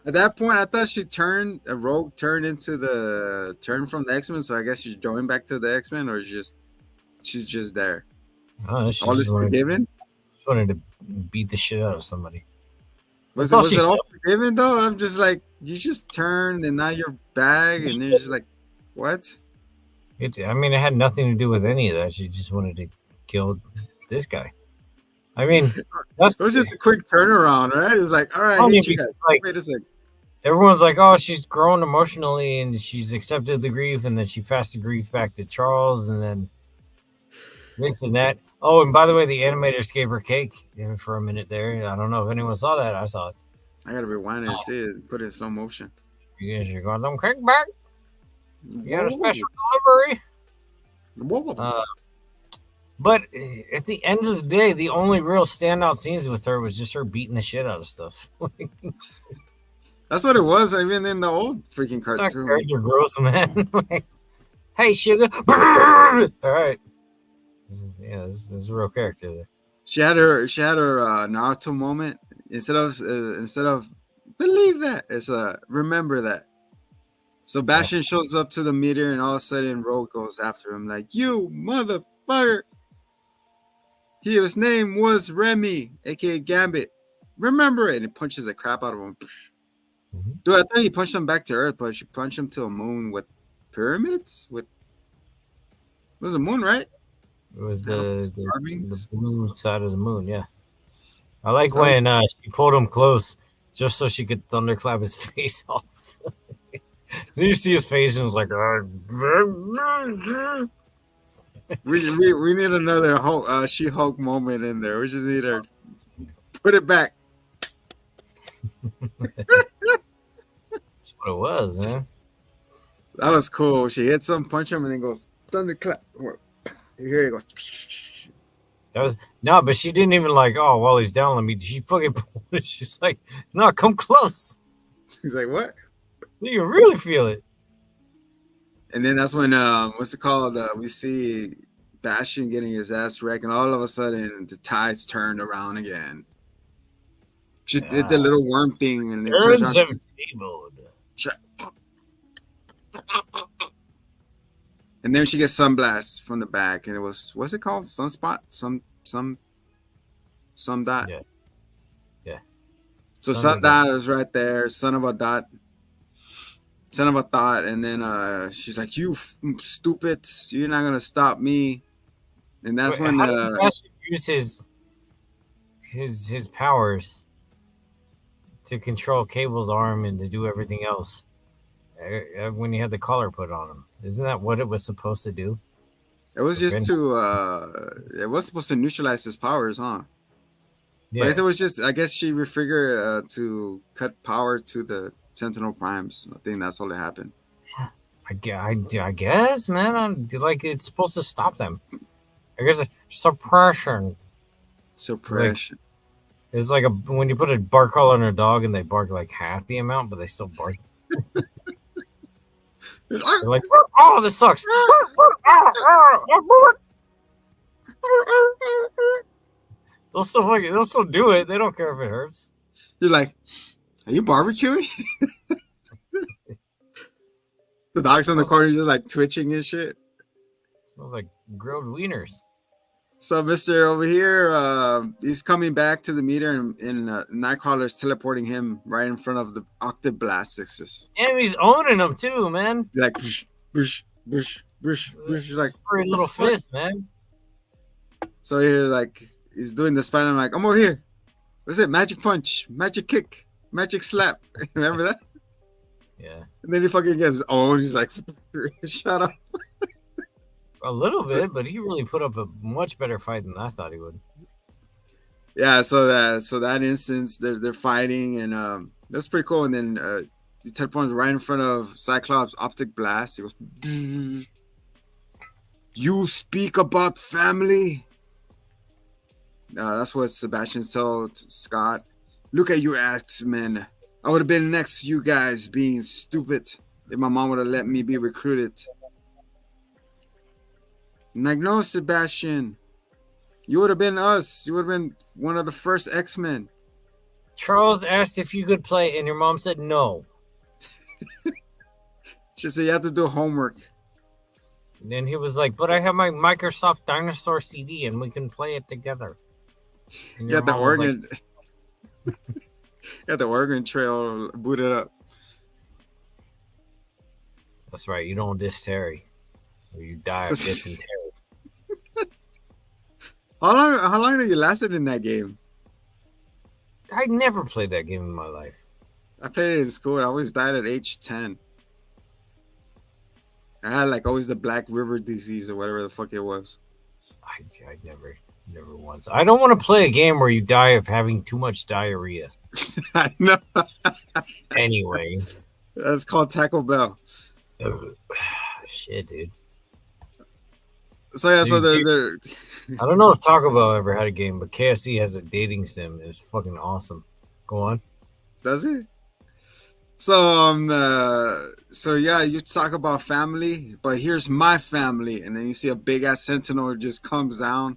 [SPEAKER 2] at that point I thought she turned a rogue turned into the turn from the X-Men, so I guess she's going back to the X-Men, or she's just there.
[SPEAKER 1] She
[SPEAKER 2] All
[SPEAKER 1] just
[SPEAKER 2] is forgiven?
[SPEAKER 1] wanted to beat the shit out of somebody.
[SPEAKER 2] Was
[SPEAKER 1] That's
[SPEAKER 2] it
[SPEAKER 1] all
[SPEAKER 2] all forgiven though? I'm just like, you just turned and now you're back, and you're just like, what?
[SPEAKER 1] It had nothing to do with any of that. She just wanted to kill this guy. I mean,
[SPEAKER 2] It was just a quick turnaround, right? It was like, all right, I
[SPEAKER 1] funny
[SPEAKER 2] hate you guys.
[SPEAKER 1] because, like,
[SPEAKER 2] Wait a sec.
[SPEAKER 1] everyone's like, "Oh, she's grown emotionally and she's accepted the grief, and then she passed the grief back to Charles, and then this and that." Oh, and by the way, the animators gave her cake for a minute there. I don't know if anyone saw that. I saw it.
[SPEAKER 2] I gotta rewind it and see it, put it in slow motion.
[SPEAKER 1] You guys are going, "Them cake back. You got a
[SPEAKER 2] Whoa.
[SPEAKER 1] special delivery."
[SPEAKER 2] Whoa.
[SPEAKER 1] But at the end of the day, the only real standout scenes with her was just her beating the shit out of stuff.
[SPEAKER 2] That's what it was, even in the old freaking cartoon.
[SPEAKER 1] Character growth, man. Hey, sugar. All right. Yeah, this is a real character there.
[SPEAKER 2] She had her Naruto moment. Instead of believe that, it's remember that. So Bastion shows up to the meter, and all of a sudden Rogue goes after him like, "You motherfucker!" His name was Remy, aka Gambit. Remember it, and it punches the crap out of him.
[SPEAKER 1] Mm-hmm.
[SPEAKER 2] Dude, I thought he punched him back to Earth, but she punched him to a moon with pyramids. It was a moon, right?
[SPEAKER 1] It was the
[SPEAKER 2] carvings?
[SPEAKER 1] blue side of the moon, yeah. I like when she pulled him close just so she could thunderclap his face off. Then you see his face and it's like,
[SPEAKER 2] We need another Hulk, She-Hulk moment in there. We just need her put it back.
[SPEAKER 1] That's what it was, man.
[SPEAKER 2] That was cool. She hits him, punch him, and then goes thunderclap. Here he goes.
[SPEAKER 1] That was no, but she didn't even like. Oh, while he's down, let me. She fucking. She's like, no, come close.
[SPEAKER 2] He's like, what?
[SPEAKER 1] You can really feel it.
[SPEAKER 2] And then that's when what's it called? We see Bastion getting his ass wrecked, and all of a sudden the tides turned around again. She did the little worm thing, and it turns out. And then she gets sunblast from the back, and it was what's it called? Sunspot? Some dot.
[SPEAKER 1] Yeah. Yeah.
[SPEAKER 2] So sun dot is right there. Son of a thought. And then she's like, "You stupid! You're not gonna stop me." And that's when
[SPEAKER 1] use his powers to control Cable's arm and to do everything else. When he had the collar put on him, isn't that what it was supposed to do?
[SPEAKER 2] It was just to it was supposed to neutralize his powers, huh? Yeah. But it was just, I guess she refigured to cut power to the Sentinel Primes. I think that's all that happened.
[SPEAKER 1] I guess, man. Like, it's supposed to stop them. I guess suppression.
[SPEAKER 2] Suppression.
[SPEAKER 1] Like, it's like when you put a bark collar on a dog and they bark like half the amount, but they still bark. They're like, oh, this sucks. They'll still do it. They don't care if it hurts.
[SPEAKER 2] You're like, are you barbecuing? The dog's in the corner just like twitching and shit.
[SPEAKER 1] Smells like grilled wieners.
[SPEAKER 2] So Mr. over here, he's coming back to the meter, and Nightcrawler's teleporting him right in front of the Octoblasts.
[SPEAKER 1] And he's owning them too, man.
[SPEAKER 2] Like, bush, bush, bush, bush, bush. Like,
[SPEAKER 1] pretty little fist, man.
[SPEAKER 2] So he's doing the spin. I'm like, I'm over here. What's it? Magic punch, magic kick, magic slap. Remember that?
[SPEAKER 1] Yeah.
[SPEAKER 2] And then he fucking gets owned. He's like, shut up.
[SPEAKER 1] A little bit, but he really put up a much better fight than I thought he would.
[SPEAKER 2] Yeah, so that instance, they're fighting, and that's pretty cool. And then he teleports right in front of Cyclops' optic blast. He goes, "You speak about family." That's what Sebastian told Scott. Look at your acts, man. I would have been next to you guys being stupid if my mom would have let me be recruited. I'm like, no, Sebastian. You would have been us. You would have been one of the first X-Men.
[SPEAKER 1] Charles asked if you could play, and your mom said no.
[SPEAKER 2] She said you have to do homework.
[SPEAKER 1] And then he was like, but I have my Microsoft Dinosaur CD, and we can play it together.
[SPEAKER 2] You got the organ. Like, got the organ trail booted up.
[SPEAKER 1] That's right. You don't diss Terry, or you die of dysentery.
[SPEAKER 2] How long did you lasted in that game?
[SPEAKER 1] I never played that game in my life.
[SPEAKER 2] I played it in school. I always died at age 10. I had always the Black River disease or whatever the fuck it was.
[SPEAKER 1] I never once. I don't want to play a game where you die of having too much diarrhea.
[SPEAKER 2] I know.
[SPEAKER 1] Anyway.
[SPEAKER 2] That's called Taco Bell.
[SPEAKER 1] Shit, dude.
[SPEAKER 2] So yeah,
[SPEAKER 1] I don't know if Taco Bell ever had a game, but KFC has a dating sim. It's fucking awesome. Go on.
[SPEAKER 2] Does it? So yeah, you talk about family, but here's my family, and then you see a big ass Sentinel just comes down.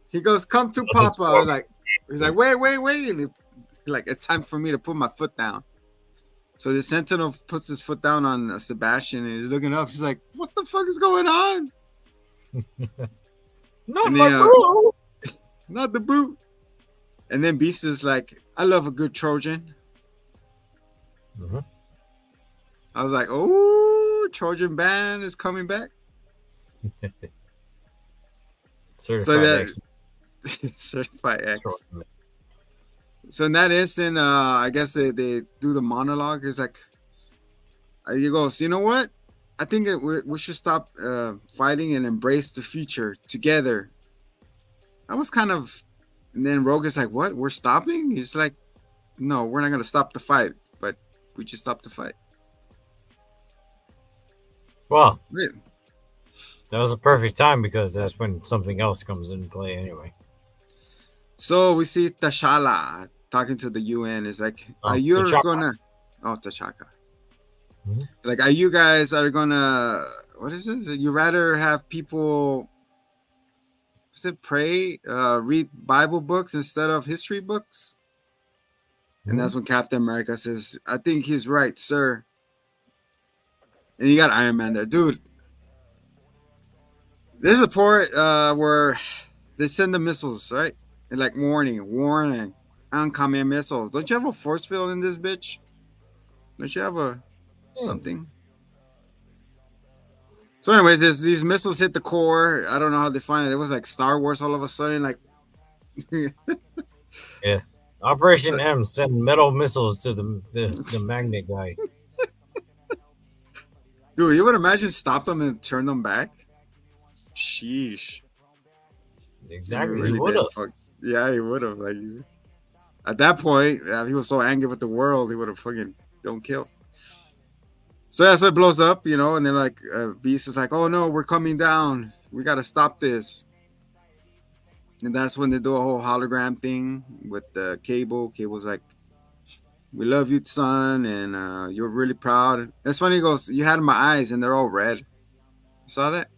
[SPEAKER 2] He goes, "Come to Papa." He's like, wait, and he, it's time for me to put my foot down. So the Sentinel puts his foot down on Sebastian, and he's looking up. He's like, "What the fuck is going on?"
[SPEAKER 1] Not my boot.
[SPEAKER 2] Not the boot. And then Beast is like, "I love a good Trojan."
[SPEAKER 1] Mm-hmm.
[SPEAKER 2] I was like, "Oh, Trojan band is coming back." Certified X. So in that instant, I guess they do the monologue. It's like, he goes, "You know what? I think we should stop fighting and embrace the future together. I was kind of, and then Rogue is like, "What? We're stopping?" He's like, "No, we're not gonna stop the fight, but we just stop the fight."
[SPEAKER 1] Well,
[SPEAKER 2] Wait.
[SPEAKER 1] that was a perfect time because that's when something else comes into play anyway.
[SPEAKER 2] So we see T'Challa talking to the UN. Is like, "Are
[SPEAKER 1] The
[SPEAKER 2] you
[SPEAKER 1] chopper.
[SPEAKER 2] gonna?" Oh, T'Chaka.
[SPEAKER 1] Mhm.
[SPEAKER 2] Like, are you guys are gonna? What is this? You rather have people? Is it pray? Read Bible books instead of history books? And
[SPEAKER 1] Mhm.
[SPEAKER 2] that's when Captain America says, "I think he's right, sir." And you got Iron Man there, dude. There's a part where they send the missiles, right? And like warning, oncoming missiles. Don't you have a force field in this bitch? Don't you have a
[SPEAKER 1] Hmm.
[SPEAKER 2] something? So, anyways, these missiles hit the core. I don't know how they find it. It was like Star Wars all of a sudden. Like,
[SPEAKER 1] Yeah. Operation M sent metal missiles to the magnet guy.
[SPEAKER 2] dude, you would imagine stop them and turn them back? Sheesh. You were
[SPEAKER 1] Exactly. He
[SPEAKER 2] really
[SPEAKER 1] would
[SPEAKER 2] dead
[SPEAKER 1] have.
[SPEAKER 2] fuck. Yeah, he would have. Like, at that point, he was so angry with the world, he would have fucking don't kill. So yeah, so it blows up, and then like Beast is like, "Oh no, we're coming down. We gotta stop this." And that's when they do a whole hologram thing with the Cable. Cable's like, "We love you, son, and you're really proud." That's funny. He goes, "You had my eyes, and they're all red." You saw that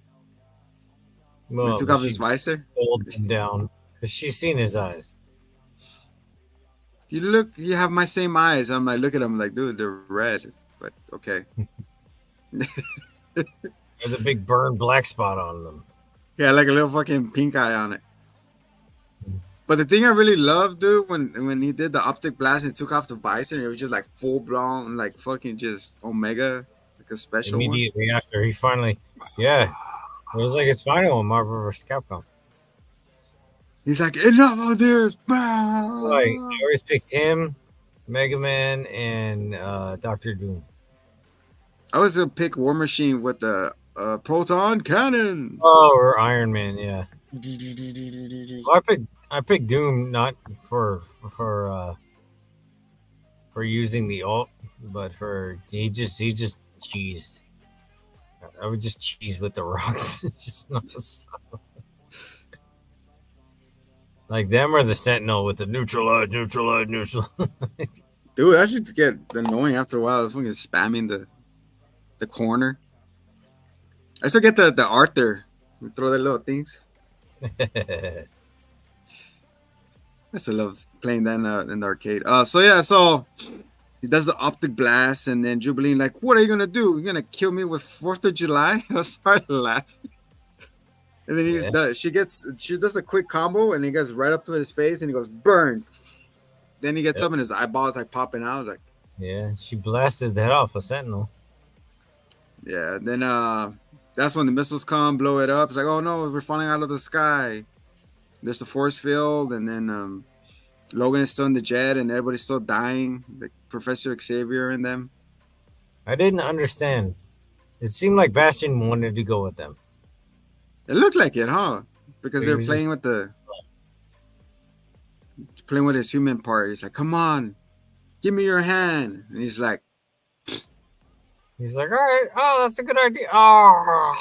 [SPEAKER 2] when he
[SPEAKER 1] Well,
[SPEAKER 2] took
[SPEAKER 1] but
[SPEAKER 2] off his
[SPEAKER 1] she
[SPEAKER 2] visor?
[SPEAKER 1] pulled him down because she's seen his eyes.
[SPEAKER 2] You have my same eyes. I'm like, look at him, like, dude, they're red. But okay,
[SPEAKER 1] There's a big burned black spot on them.
[SPEAKER 2] yeah, like a little fucking pink eye on it. But the thing I really loved, dude, when he did the optic blast and took off the visor, it was just like full blown, like fucking just Omega, like a special one.
[SPEAKER 1] Immediately after he finally, yeah, it was like his final one, Marvel vs. Capcom.
[SPEAKER 2] He's like, enough of this.
[SPEAKER 1] Like
[SPEAKER 2] Bah!
[SPEAKER 1] I always picked him, Mega Man, and Doctor Doom.
[SPEAKER 2] I was gonna pick War Machine with the proton cannon.
[SPEAKER 1] Oh, or Iron Man, yeah. Well, I picked Doom not for for for using the ult, but for he just cheesed. I would just cheese with the rocks. Just not like them or the Sentinel with the neutralize, neutralize, neutral.
[SPEAKER 2] Dude, that should get annoying after a while. I was fucking spamming the corner. I still get the Arthur. We throw the little things. I still love playing that in the arcade. So yeah, so he does the optic blast, and then Jubilee like, "What are you gonna do? You're gonna kill me with 4th of July?" I started laughing, and then
[SPEAKER 1] Yeah,
[SPEAKER 2] she does a quick combo, and he goes right up to his face, and he goes burn. Then he gets
[SPEAKER 1] yep,
[SPEAKER 2] up, and his eyeballs like popping out, like
[SPEAKER 1] yeah. She blasted the head off a Sentinel.
[SPEAKER 2] yeah. Then that's when the missiles come, blow it up. It's like, oh no, we're falling out of the sky. There's the force field, and then Logan is still in the jet, and everybody's still dying. Like Professor Xavier and them.
[SPEAKER 1] I didn't understand. It seemed like Bastion wanted to go with them.
[SPEAKER 2] It looked like it, huh? Because
[SPEAKER 1] He
[SPEAKER 2] they're
[SPEAKER 1] was just
[SPEAKER 2] playing with his human part. He's like, "Come on, give me your hand," and he's like,
[SPEAKER 1] he's like, all right, oh, that's a good idea. Oh,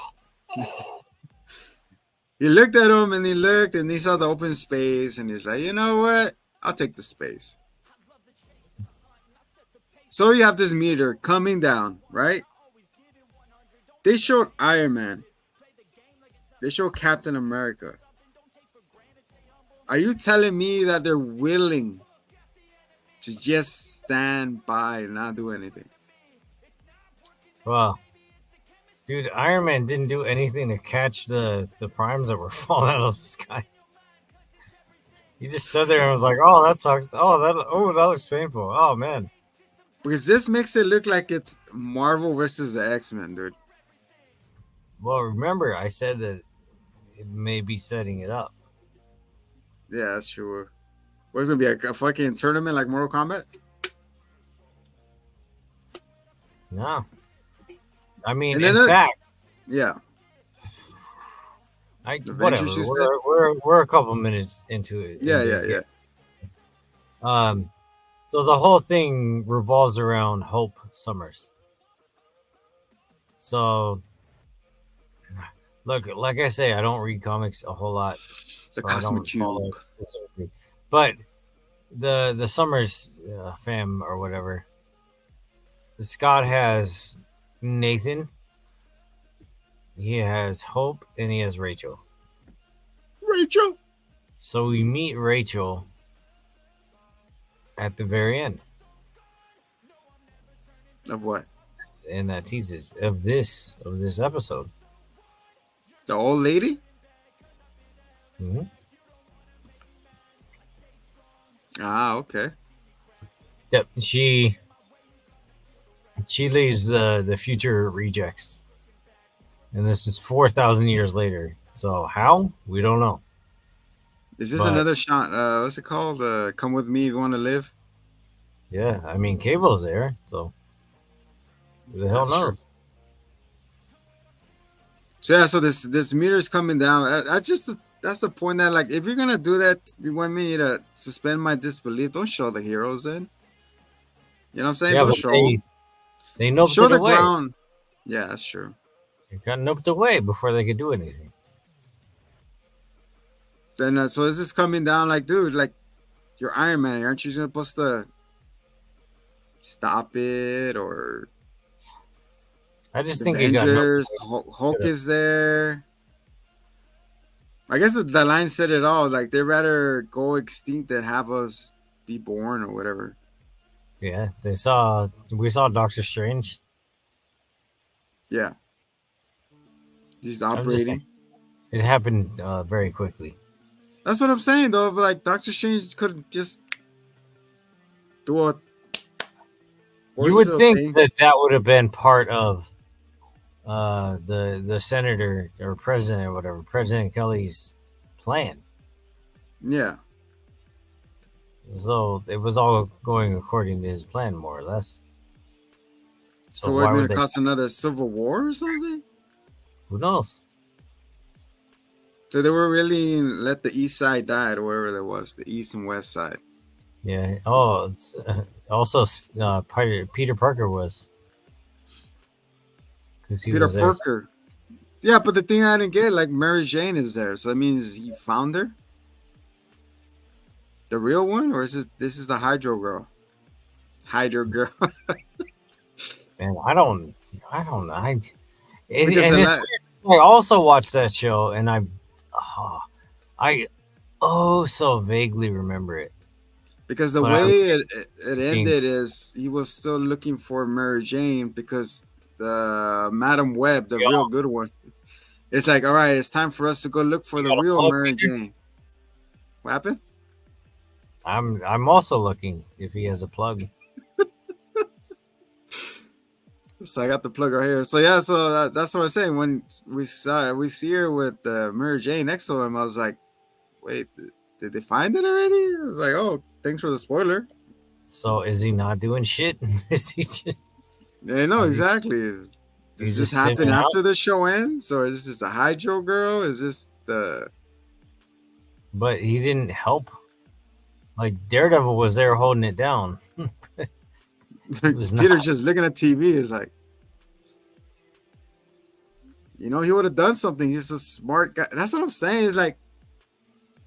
[SPEAKER 2] he looked at him and he looked and he saw the open space and he's like, "You know what? I'll take the space." So you have this meteor coming down, right? They showed Iron Man. They showed Captain America. Are you telling me that they're willing to just stand by and not do anything?
[SPEAKER 1] well, dude, Iron Man didn't do anything to catch the primes that were falling out of the sky. He just stood there and was like, "Oh, that sucks. Oh, that looks painful. Oh man."
[SPEAKER 2] Because this makes it look like it's Marvel versus the X-Men, dude.
[SPEAKER 1] Well, remember, I said that it may be setting it up.
[SPEAKER 2] Yeah, that's true. What's gonna be a fucking tournament like Mortal Kombat?
[SPEAKER 1] No, I mean,
[SPEAKER 2] And
[SPEAKER 1] in
[SPEAKER 2] then
[SPEAKER 1] fact,
[SPEAKER 2] yeah, Avengers,
[SPEAKER 1] whatever.
[SPEAKER 2] you said.
[SPEAKER 1] We're a couple minutes into it
[SPEAKER 2] Yeah,
[SPEAKER 1] into
[SPEAKER 2] yeah,
[SPEAKER 1] the game.
[SPEAKER 2] yeah.
[SPEAKER 1] Um, so the whole thing revolves around Hope Summers. So look, like I say, I don't read comics a whole lot,
[SPEAKER 2] The
[SPEAKER 1] so I
[SPEAKER 2] Cosmic
[SPEAKER 1] don't
[SPEAKER 2] Cube.
[SPEAKER 1] follow specifically. But the Summers fam or whatever, Scott has Nathan, he has Hope, and he has Rachel.
[SPEAKER 2] Rachel.
[SPEAKER 1] So we meet Rachel at the very end,
[SPEAKER 2] Of what?
[SPEAKER 1] and that teases of this episode.
[SPEAKER 2] The old lady?
[SPEAKER 1] Mm-hmm.
[SPEAKER 2] Ah, okay.
[SPEAKER 1] Yep, she leads the future rejects, and this is 4,000 years later. So how we don't know,
[SPEAKER 2] Is this
[SPEAKER 1] but
[SPEAKER 2] another shot? What's it called? Come with me if you want to live.
[SPEAKER 1] yeah, I mean Cable's there, so who the hell
[SPEAKER 2] That's true.
[SPEAKER 1] knows?
[SPEAKER 2] So yeah, so this meter's coming down. I just that's the point that like if you're gonna do that, you want me to suspend my disbelief. Don't show the heroes then. You know what I'm saying?
[SPEAKER 1] Yeah,
[SPEAKER 2] Don't
[SPEAKER 1] but
[SPEAKER 2] show them.
[SPEAKER 1] they noped
[SPEAKER 2] Show
[SPEAKER 1] it
[SPEAKER 2] the
[SPEAKER 1] away.
[SPEAKER 2] ground. Yeah, that's true.
[SPEAKER 1] It got noped away before they could do anything.
[SPEAKER 2] Then so is this coming down? Like, dude, like you're Iron Man. Aren't you supposed to stop it or
[SPEAKER 1] I just
[SPEAKER 2] the
[SPEAKER 1] think it got noped
[SPEAKER 2] Avengers?
[SPEAKER 1] away.
[SPEAKER 2] Hulk is there. I guess the line said it all. Like they'd rather go extinct than have us be born or whatever.
[SPEAKER 1] Yeah, we saw Doctor Strange.
[SPEAKER 2] Yeah, he's
[SPEAKER 1] I'm just saying
[SPEAKER 2] operating.
[SPEAKER 1] it happened very quickly.
[SPEAKER 2] That's what I'm saying though. But like Doctor Strange could just do a
[SPEAKER 1] You
[SPEAKER 2] force
[SPEAKER 1] would
[SPEAKER 2] field
[SPEAKER 1] think
[SPEAKER 2] thing.
[SPEAKER 1] that that would have been part of the senator or president or whatever, President Kelly's plan.
[SPEAKER 2] Yeah.
[SPEAKER 1] So it was all going according to his plan, more or less. So
[SPEAKER 2] So we're
[SPEAKER 1] why would
[SPEAKER 2] gonna
[SPEAKER 1] they?
[SPEAKER 2] cause another civil war or something?
[SPEAKER 1] Who knows?
[SPEAKER 2] So they were really let the east side die or whatever there was, the east and west side.
[SPEAKER 1] Yeah. Oh, also Peter Parker was because he
[SPEAKER 2] Peter
[SPEAKER 1] was there.
[SPEAKER 2] Parker. Yeah, but the thing I didn't get, like Mary Jane is there, so that means he found her, the real one, or is this is the Hydro girl? Hydro girl,
[SPEAKER 1] And I don't know.
[SPEAKER 2] because
[SPEAKER 1] And it's weird. I also watched that show, and oh, I so vaguely remember it.
[SPEAKER 2] because the
[SPEAKER 1] But I
[SPEAKER 2] way
[SPEAKER 1] remember
[SPEAKER 2] it
[SPEAKER 1] thinking,
[SPEAKER 2] ended is he was still looking for Mary Jane because the Madam Web, the real
[SPEAKER 1] y'all,
[SPEAKER 2] good one, it's like, all right, it's time for us to go look for
[SPEAKER 1] you
[SPEAKER 2] the
[SPEAKER 1] got a
[SPEAKER 2] real
[SPEAKER 1] plug,
[SPEAKER 2] Mary
[SPEAKER 1] Peter?
[SPEAKER 2] Jane. What happened?
[SPEAKER 1] I'm also looking if he has a plug.
[SPEAKER 2] So I got the plug right here. So yeah, so that's what I'm saying. When we see her with Mary Jane next to him, I was like, wait, did they find it already? I was like, oh, thanks for the spoiler.
[SPEAKER 1] So is he not doing shit? Is he just
[SPEAKER 2] Yeah, no,
[SPEAKER 1] is he
[SPEAKER 2] exactly. Does
[SPEAKER 1] he's
[SPEAKER 2] this
[SPEAKER 1] just
[SPEAKER 2] happen
[SPEAKER 1] sitting out?
[SPEAKER 2] after the show ends, or is this just a Hydro girl? Is this the
[SPEAKER 1] But he didn't help. Like Daredevil was there holding it down. He was not.
[SPEAKER 2] Peter just looking at TV? Is like, he would have done something. He's a smart guy. That's what I'm saying. Is like,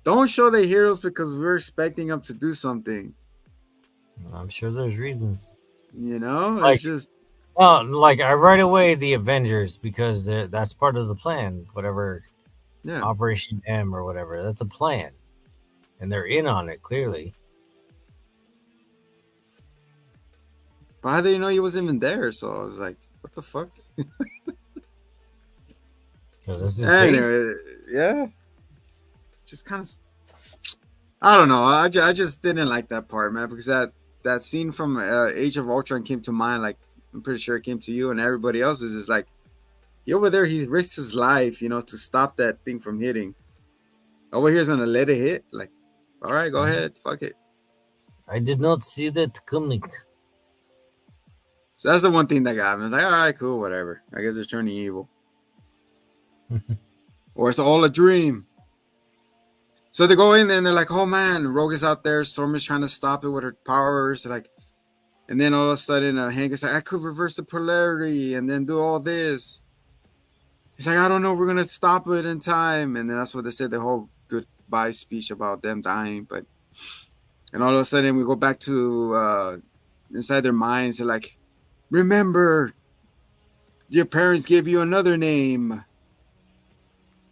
[SPEAKER 2] don't show the heroes because we're expecting them to do something.
[SPEAKER 1] I'm sure there's reasons.
[SPEAKER 2] It's
[SPEAKER 1] Like
[SPEAKER 2] just
[SPEAKER 1] like I right away the Avengers because that's part of the plan. Whatever
[SPEAKER 2] yeah.
[SPEAKER 1] Operation M or whatever, that's a plan, and they're in on it clearly.
[SPEAKER 2] But how did you know he wasn't even there? So I was like, what the fuck?
[SPEAKER 1] Because this is based.
[SPEAKER 2] Anyway, yeah. Just kind of, I don't know. I just didn't like that part, man, because that scene from Age of Ultron came to mind. Like, I'm pretty sure it came to you and everybody else. Is like, he over there, he risks his life, to stop that thing from hitting. Over here's gonna let it hit. Like, all right, go ahead, fuck it.
[SPEAKER 1] I did not see that coming.
[SPEAKER 2] So that's the one thing that got me. I was like, all right, cool, whatever. I guess they're turning evil. Or it's all a dream. So they go in and they're like, oh man, Rogue is out there. Storm is trying to stop it with her powers. Like, and then all of a sudden, Hank is like, I could reverse the polarity and then do all this. He's like, I don't know, we're gonna stop it in time. And then that's what they said, the whole goodbye speech about them dying. But and all of a sudden we go back to inside their minds. They're like, remember, your parents gave you another name.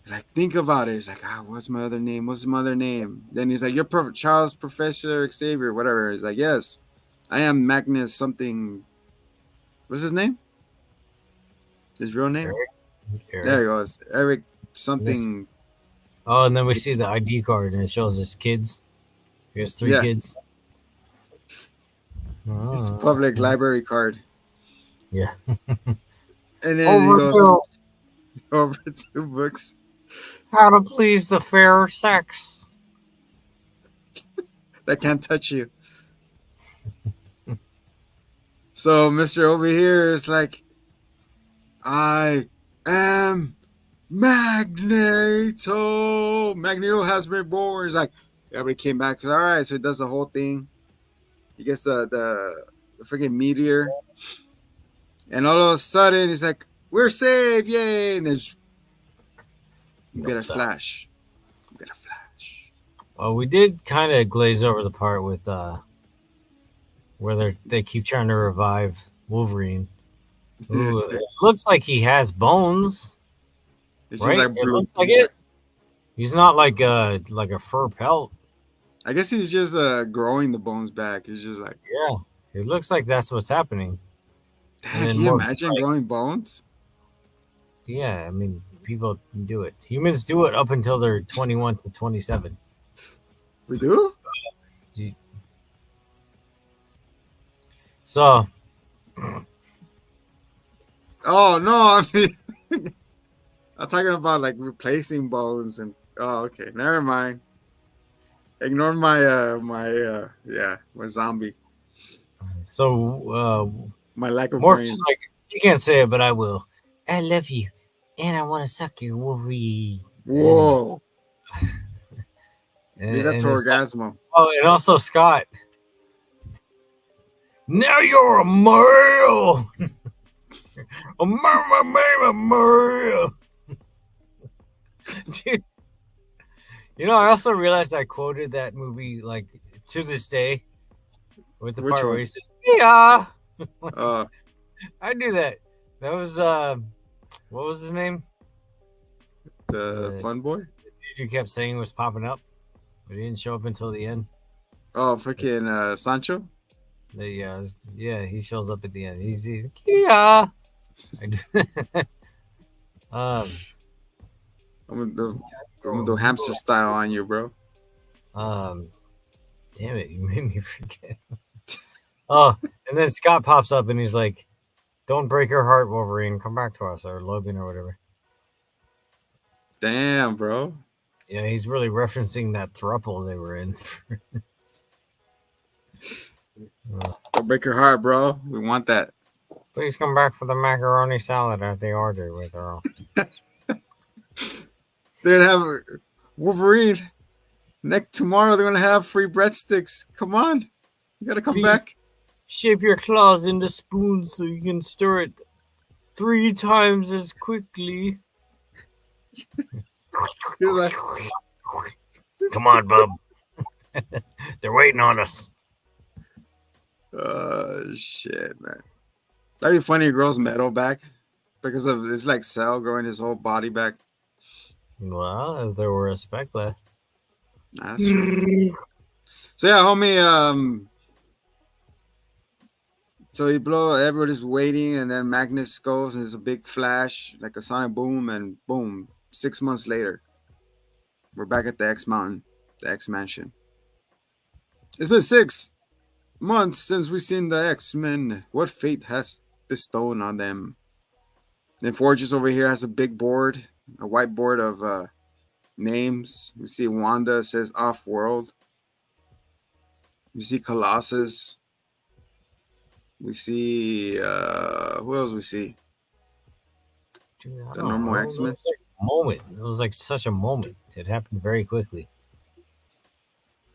[SPEAKER 2] Like, think about it. He's like, what's my other name? What's my other name? Then he's like, you're Charles Professor Xavier, whatever. He's like, yes, I am Magnus something. What's his name? His real name? There he goes. Eric something.
[SPEAKER 1] Oh, and then we see the ID card and it shows his kids. He has 3 kids.
[SPEAKER 2] His public library card.
[SPEAKER 1] Yeah.
[SPEAKER 2] And then he goes over 2 books.
[SPEAKER 1] How to please the fair sex.
[SPEAKER 2] That can't touch you. So Mr. over here is like, I am Magneto. Magneto has been born. He's like, everybody came back. Said, all right, so he does the whole thing. He gets the freaking meteor. And all of a sudden, he's like, we're saved, yay. And then you get a flash. You get a flash.
[SPEAKER 1] Well, we did kind of glaze over the part with where they keep trying to revive Wolverine. Ooh, it looks like he has bones.
[SPEAKER 2] It's
[SPEAKER 1] right?
[SPEAKER 2] Just like
[SPEAKER 1] it looks like it. He's not like a fur pelt.
[SPEAKER 2] I guess he's just growing the bones back. He's just like,
[SPEAKER 1] yeah, it looks like that's what's happening.
[SPEAKER 2] Dang, can you imagine growing bones?
[SPEAKER 1] Yeah, I mean, people do it. Humans do it up until they're 21 to 27.
[SPEAKER 2] We do?
[SPEAKER 1] So.
[SPEAKER 2] Oh, no, I mean, I'm talking about like replacing bones and, oh, okay, never mind. Ignore my my zombie.
[SPEAKER 1] So,
[SPEAKER 2] my lack of brains.
[SPEAKER 1] Like, you can't say it, but I will. I love you, and I want to suck your Wolverine.
[SPEAKER 2] Whoa. And that's orgasmo.
[SPEAKER 1] And also Scott. Now you're a male. A male. Dude. You know, I also realized I quoted that movie like to this day with the part where he says, "Yeah." I knew that. That was what was his name?
[SPEAKER 2] The fun boy?
[SPEAKER 1] The dude you kept saying was popping up, but he didn't show up until the end.
[SPEAKER 2] Oh, freaking Sancho?
[SPEAKER 1] Yeah, he shows up at the end. He's yeah.
[SPEAKER 2] I'm gonna do hamster style on you, bro.
[SPEAKER 1] Damn it, you made me forget. Oh, and then Scott pops up and he's like, "Don't break your heart, Wolverine. Come back to us," or Logan, or whatever.
[SPEAKER 2] Damn, bro.
[SPEAKER 1] Yeah, he's really referencing that throuple they were in.
[SPEAKER 2] Don't break your heart, bro. We want that.
[SPEAKER 1] Please come back for the macaroni salad at the order with her.
[SPEAKER 2] They'd have Wolverine. Tomorrow they're gonna have free breadsticks. Come on, you gotta come back.
[SPEAKER 1] Shape your claws into spoons so you can stir it 3 times as quickly.
[SPEAKER 2] Like,
[SPEAKER 1] come on, bub. They're waiting on us.
[SPEAKER 2] Shit, man. That'd be funny. He grows metal back because of it's like Cell growing his whole body back.
[SPEAKER 1] Well, if there were a speck left.
[SPEAKER 2] That's true. So yeah, homie. So he everybody's waiting, and then Magnus goes, and there's a big flash, like a sonic boom, and boom. 6 months later, we're back at the X Mountain, the X Mansion. It's been 6 months since we've seen the X-Men. What fate has bestowed on them? And Forges over here has a big board, a whiteboard of names. We see Wanda says Off-World. You see Colossus. We see who else we see?
[SPEAKER 1] Dude, I
[SPEAKER 2] The
[SPEAKER 1] don't
[SPEAKER 2] normal
[SPEAKER 1] know. It
[SPEAKER 2] X-Men.
[SPEAKER 1] was like a moment. It was like such a moment. It happened very quickly.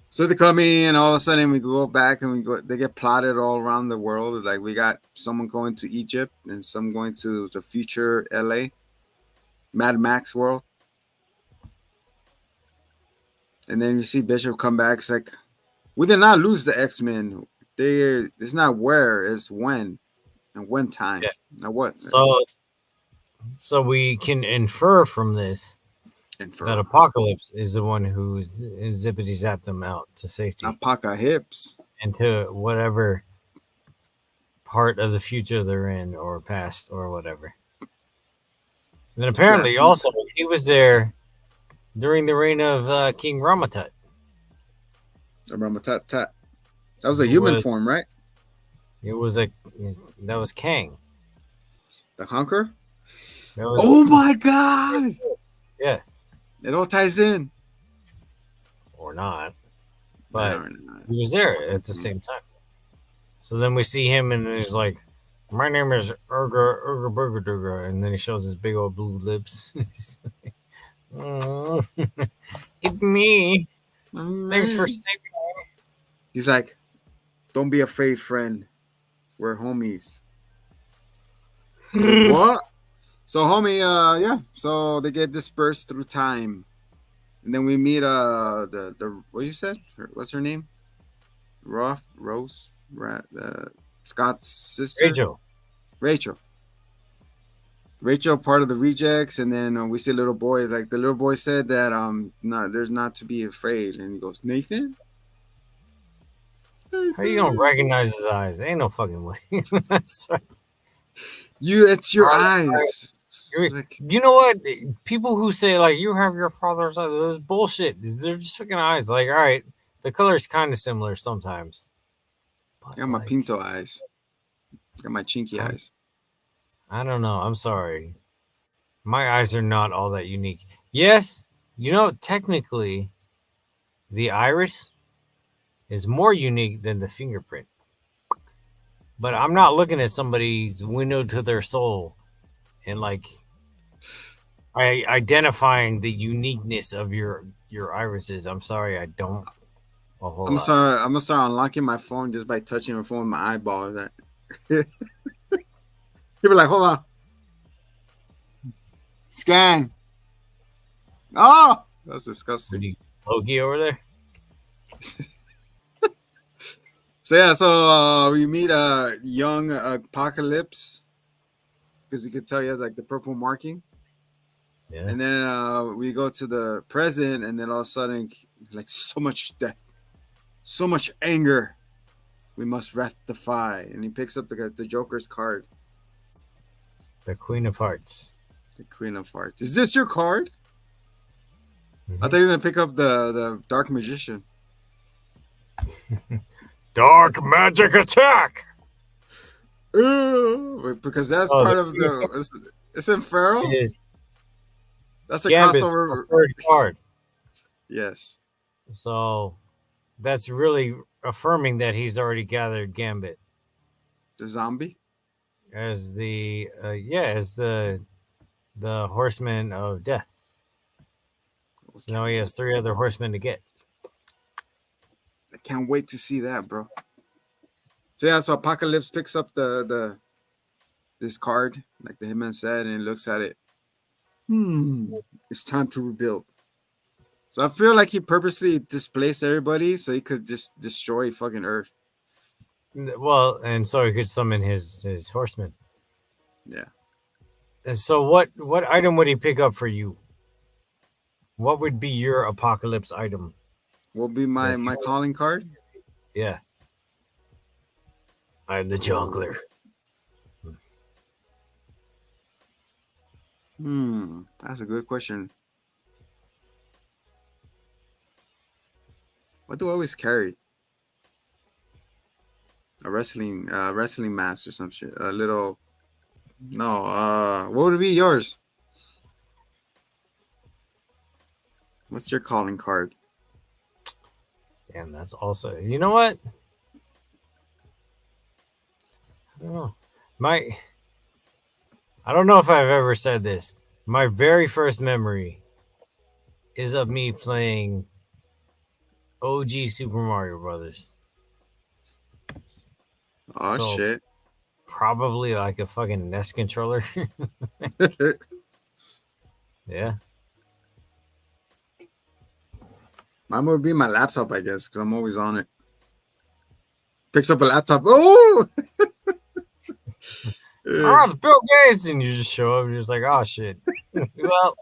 [SPEAKER 2] So they come in, all of a sudden we go back and we go. They get plotted all around the world. Like we got someone going to Egypt and some going to the future LA, Mad Max world. And then you see Bishop come back. It's like we did not lose the X-Men. It's not where, it's when and when time.
[SPEAKER 1] Yeah.
[SPEAKER 2] Now what?
[SPEAKER 1] So we can infer from this that
[SPEAKER 2] Infer.
[SPEAKER 1] Apocalypse is the one who's zippity zapped them out to safety
[SPEAKER 2] Apoca hips.
[SPEAKER 1] into whatever part of the future they're in or past or whatever. And then
[SPEAKER 2] The past
[SPEAKER 1] apparently
[SPEAKER 2] future.
[SPEAKER 1] also he was there during the reign of King Ramatut,
[SPEAKER 2] Ramatat tat. That was a
[SPEAKER 1] who
[SPEAKER 2] human
[SPEAKER 1] was
[SPEAKER 2] form, right?
[SPEAKER 1] it was a that was Kang.
[SPEAKER 2] The hunker.
[SPEAKER 1] That was
[SPEAKER 2] Oh my god!
[SPEAKER 1] yeah
[SPEAKER 2] It all ties in.
[SPEAKER 1] or not,
[SPEAKER 2] No,
[SPEAKER 1] but
[SPEAKER 2] no.
[SPEAKER 1] he was there at the same time. So then we see him and he's like, "My name is Urga Burger Durga," and then he shows his big old blue lips. "Mm, it's me. Thanks for saving
[SPEAKER 2] He's like, don't be afraid, friend. We're homies. He goes,
[SPEAKER 1] me."
[SPEAKER 2] what? So, homie, yeah. So they get dispersed through time, and then we meet the what you said? What's her name? Rose, Scott's sister,
[SPEAKER 1] Rachel,
[SPEAKER 2] Rachel. Rachel, part of the rejects, and then we see little boy. Like the little boy said that no, there's not to be afraid, and he goes, Nathan.
[SPEAKER 1] how you gonna
[SPEAKER 2] Nathan.
[SPEAKER 1] recognize his eyes? Ain't no fucking way. I'm sorry.
[SPEAKER 2] It's your eyes. It's like,
[SPEAKER 1] You know what? People who say like you have your father's eyes, that's bullshit. They're just fucking eyes. Like, all right, the color's kind of similar sometimes,
[SPEAKER 2] I
[SPEAKER 1] but
[SPEAKER 2] got my
[SPEAKER 1] like,
[SPEAKER 2] pinto eyes. I got my chinky
[SPEAKER 1] I,
[SPEAKER 2] eyes.
[SPEAKER 1] I don't know. I'm sorry. My eyes are not all that unique. Yes, technically, the iris is more unique than the fingerprint. But I'm not looking at somebody's window to their soul and like identifying the uniqueness of your irises. I'm sorry, I don't a whole lot.
[SPEAKER 2] I'm gonna start unlocking my phone just by touching my phone with my eyeball. That he'll be like, hold on, scan. Oh, that's disgusting.
[SPEAKER 1] Pretty Loki over there.
[SPEAKER 2] So yeah, so we meet young Apocalypse because you could tell he has like the purple marking,
[SPEAKER 1] Yeah.
[SPEAKER 2] and then we go to the present, and then all of a sudden, like so much death, so much anger, we must rectify, and he picks up the Joker's card,
[SPEAKER 1] The Queen of Hearts.
[SPEAKER 2] the Queen of Hearts. Is this your card? I
[SPEAKER 1] Mhm.
[SPEAKER 2] thought you were gonna pick up the Dark Magician.
[SPEAKER 1] Dark magic attack.
[SPEAKER 2] Because that's
[SPEAKER 1] Oh, the
[SPEAKER 2] part of
[SPEAKER 1] Queen of
[SPEAKER 2] the.
[SPEAKER 1] Hearts
[SPEAKER 2] It's in Pharaoh.
[SPEAKER 1] is
[SPEAKER 2] That's a
[SPEAKER 1] Gambit's
[SPEAKER 2] crossover.
[SPEAKER 1] preferred card.
[SPEAKER 2] Yes,
[SPEAKER 1] So that's really affirming that he's already gathered Gambit
[SPEAKER 2] the zombie.
[SPEAKER 1] as the horseman of death. So now he
[SPEAKER 2] Okay,
[SPEAKER 1] has three other horsemen to get.
[SPEAKER 2] I can't wait to see that, bro. So yeah, so Apocalypse picks up the this card, like the hitman said, and looks at it. It's time to rebuild. So I feel like he purposely displaced everybody so he could just destroy fucking Earth.
[SPEAKER 1] Well, and so he could summon his horsemen.
[SPEAKER 2] Yeah.
[SPEAKER 1] And so what item would he pick up for you? What would be your apocalypse item
[SPEAKER 2] Will be
[SPEAKER 1] that
[SPEAKER 2] my calling card.
[SPEAKER 1] yeah. I'm the jungler.
[SPEAKER 2] That's a good question. What do I always carry? A wrestling mask or some shit. A little no. What would be yours? What's your calling card?
[SPEAKER 1] Damn, that's also you know what? Oh, my, I don't know if I've ever said this. My very first memory is of me playing OG Super Mario Brothers.
[SPEAKER 2] Oh
[SPEAKER 1] So
[SPEAKER 2] shit.
[SPEAKER 1] probably like a fucking NES controller. Yeah.
[SPEAKER 2] Mine would be my laptop, I guess, because I'm always on it. Picks up a laptop. Oh,
[SPEAKER 1] Oh, it's Bill Gates, and you just show up. And you're just like, oh shit. Well,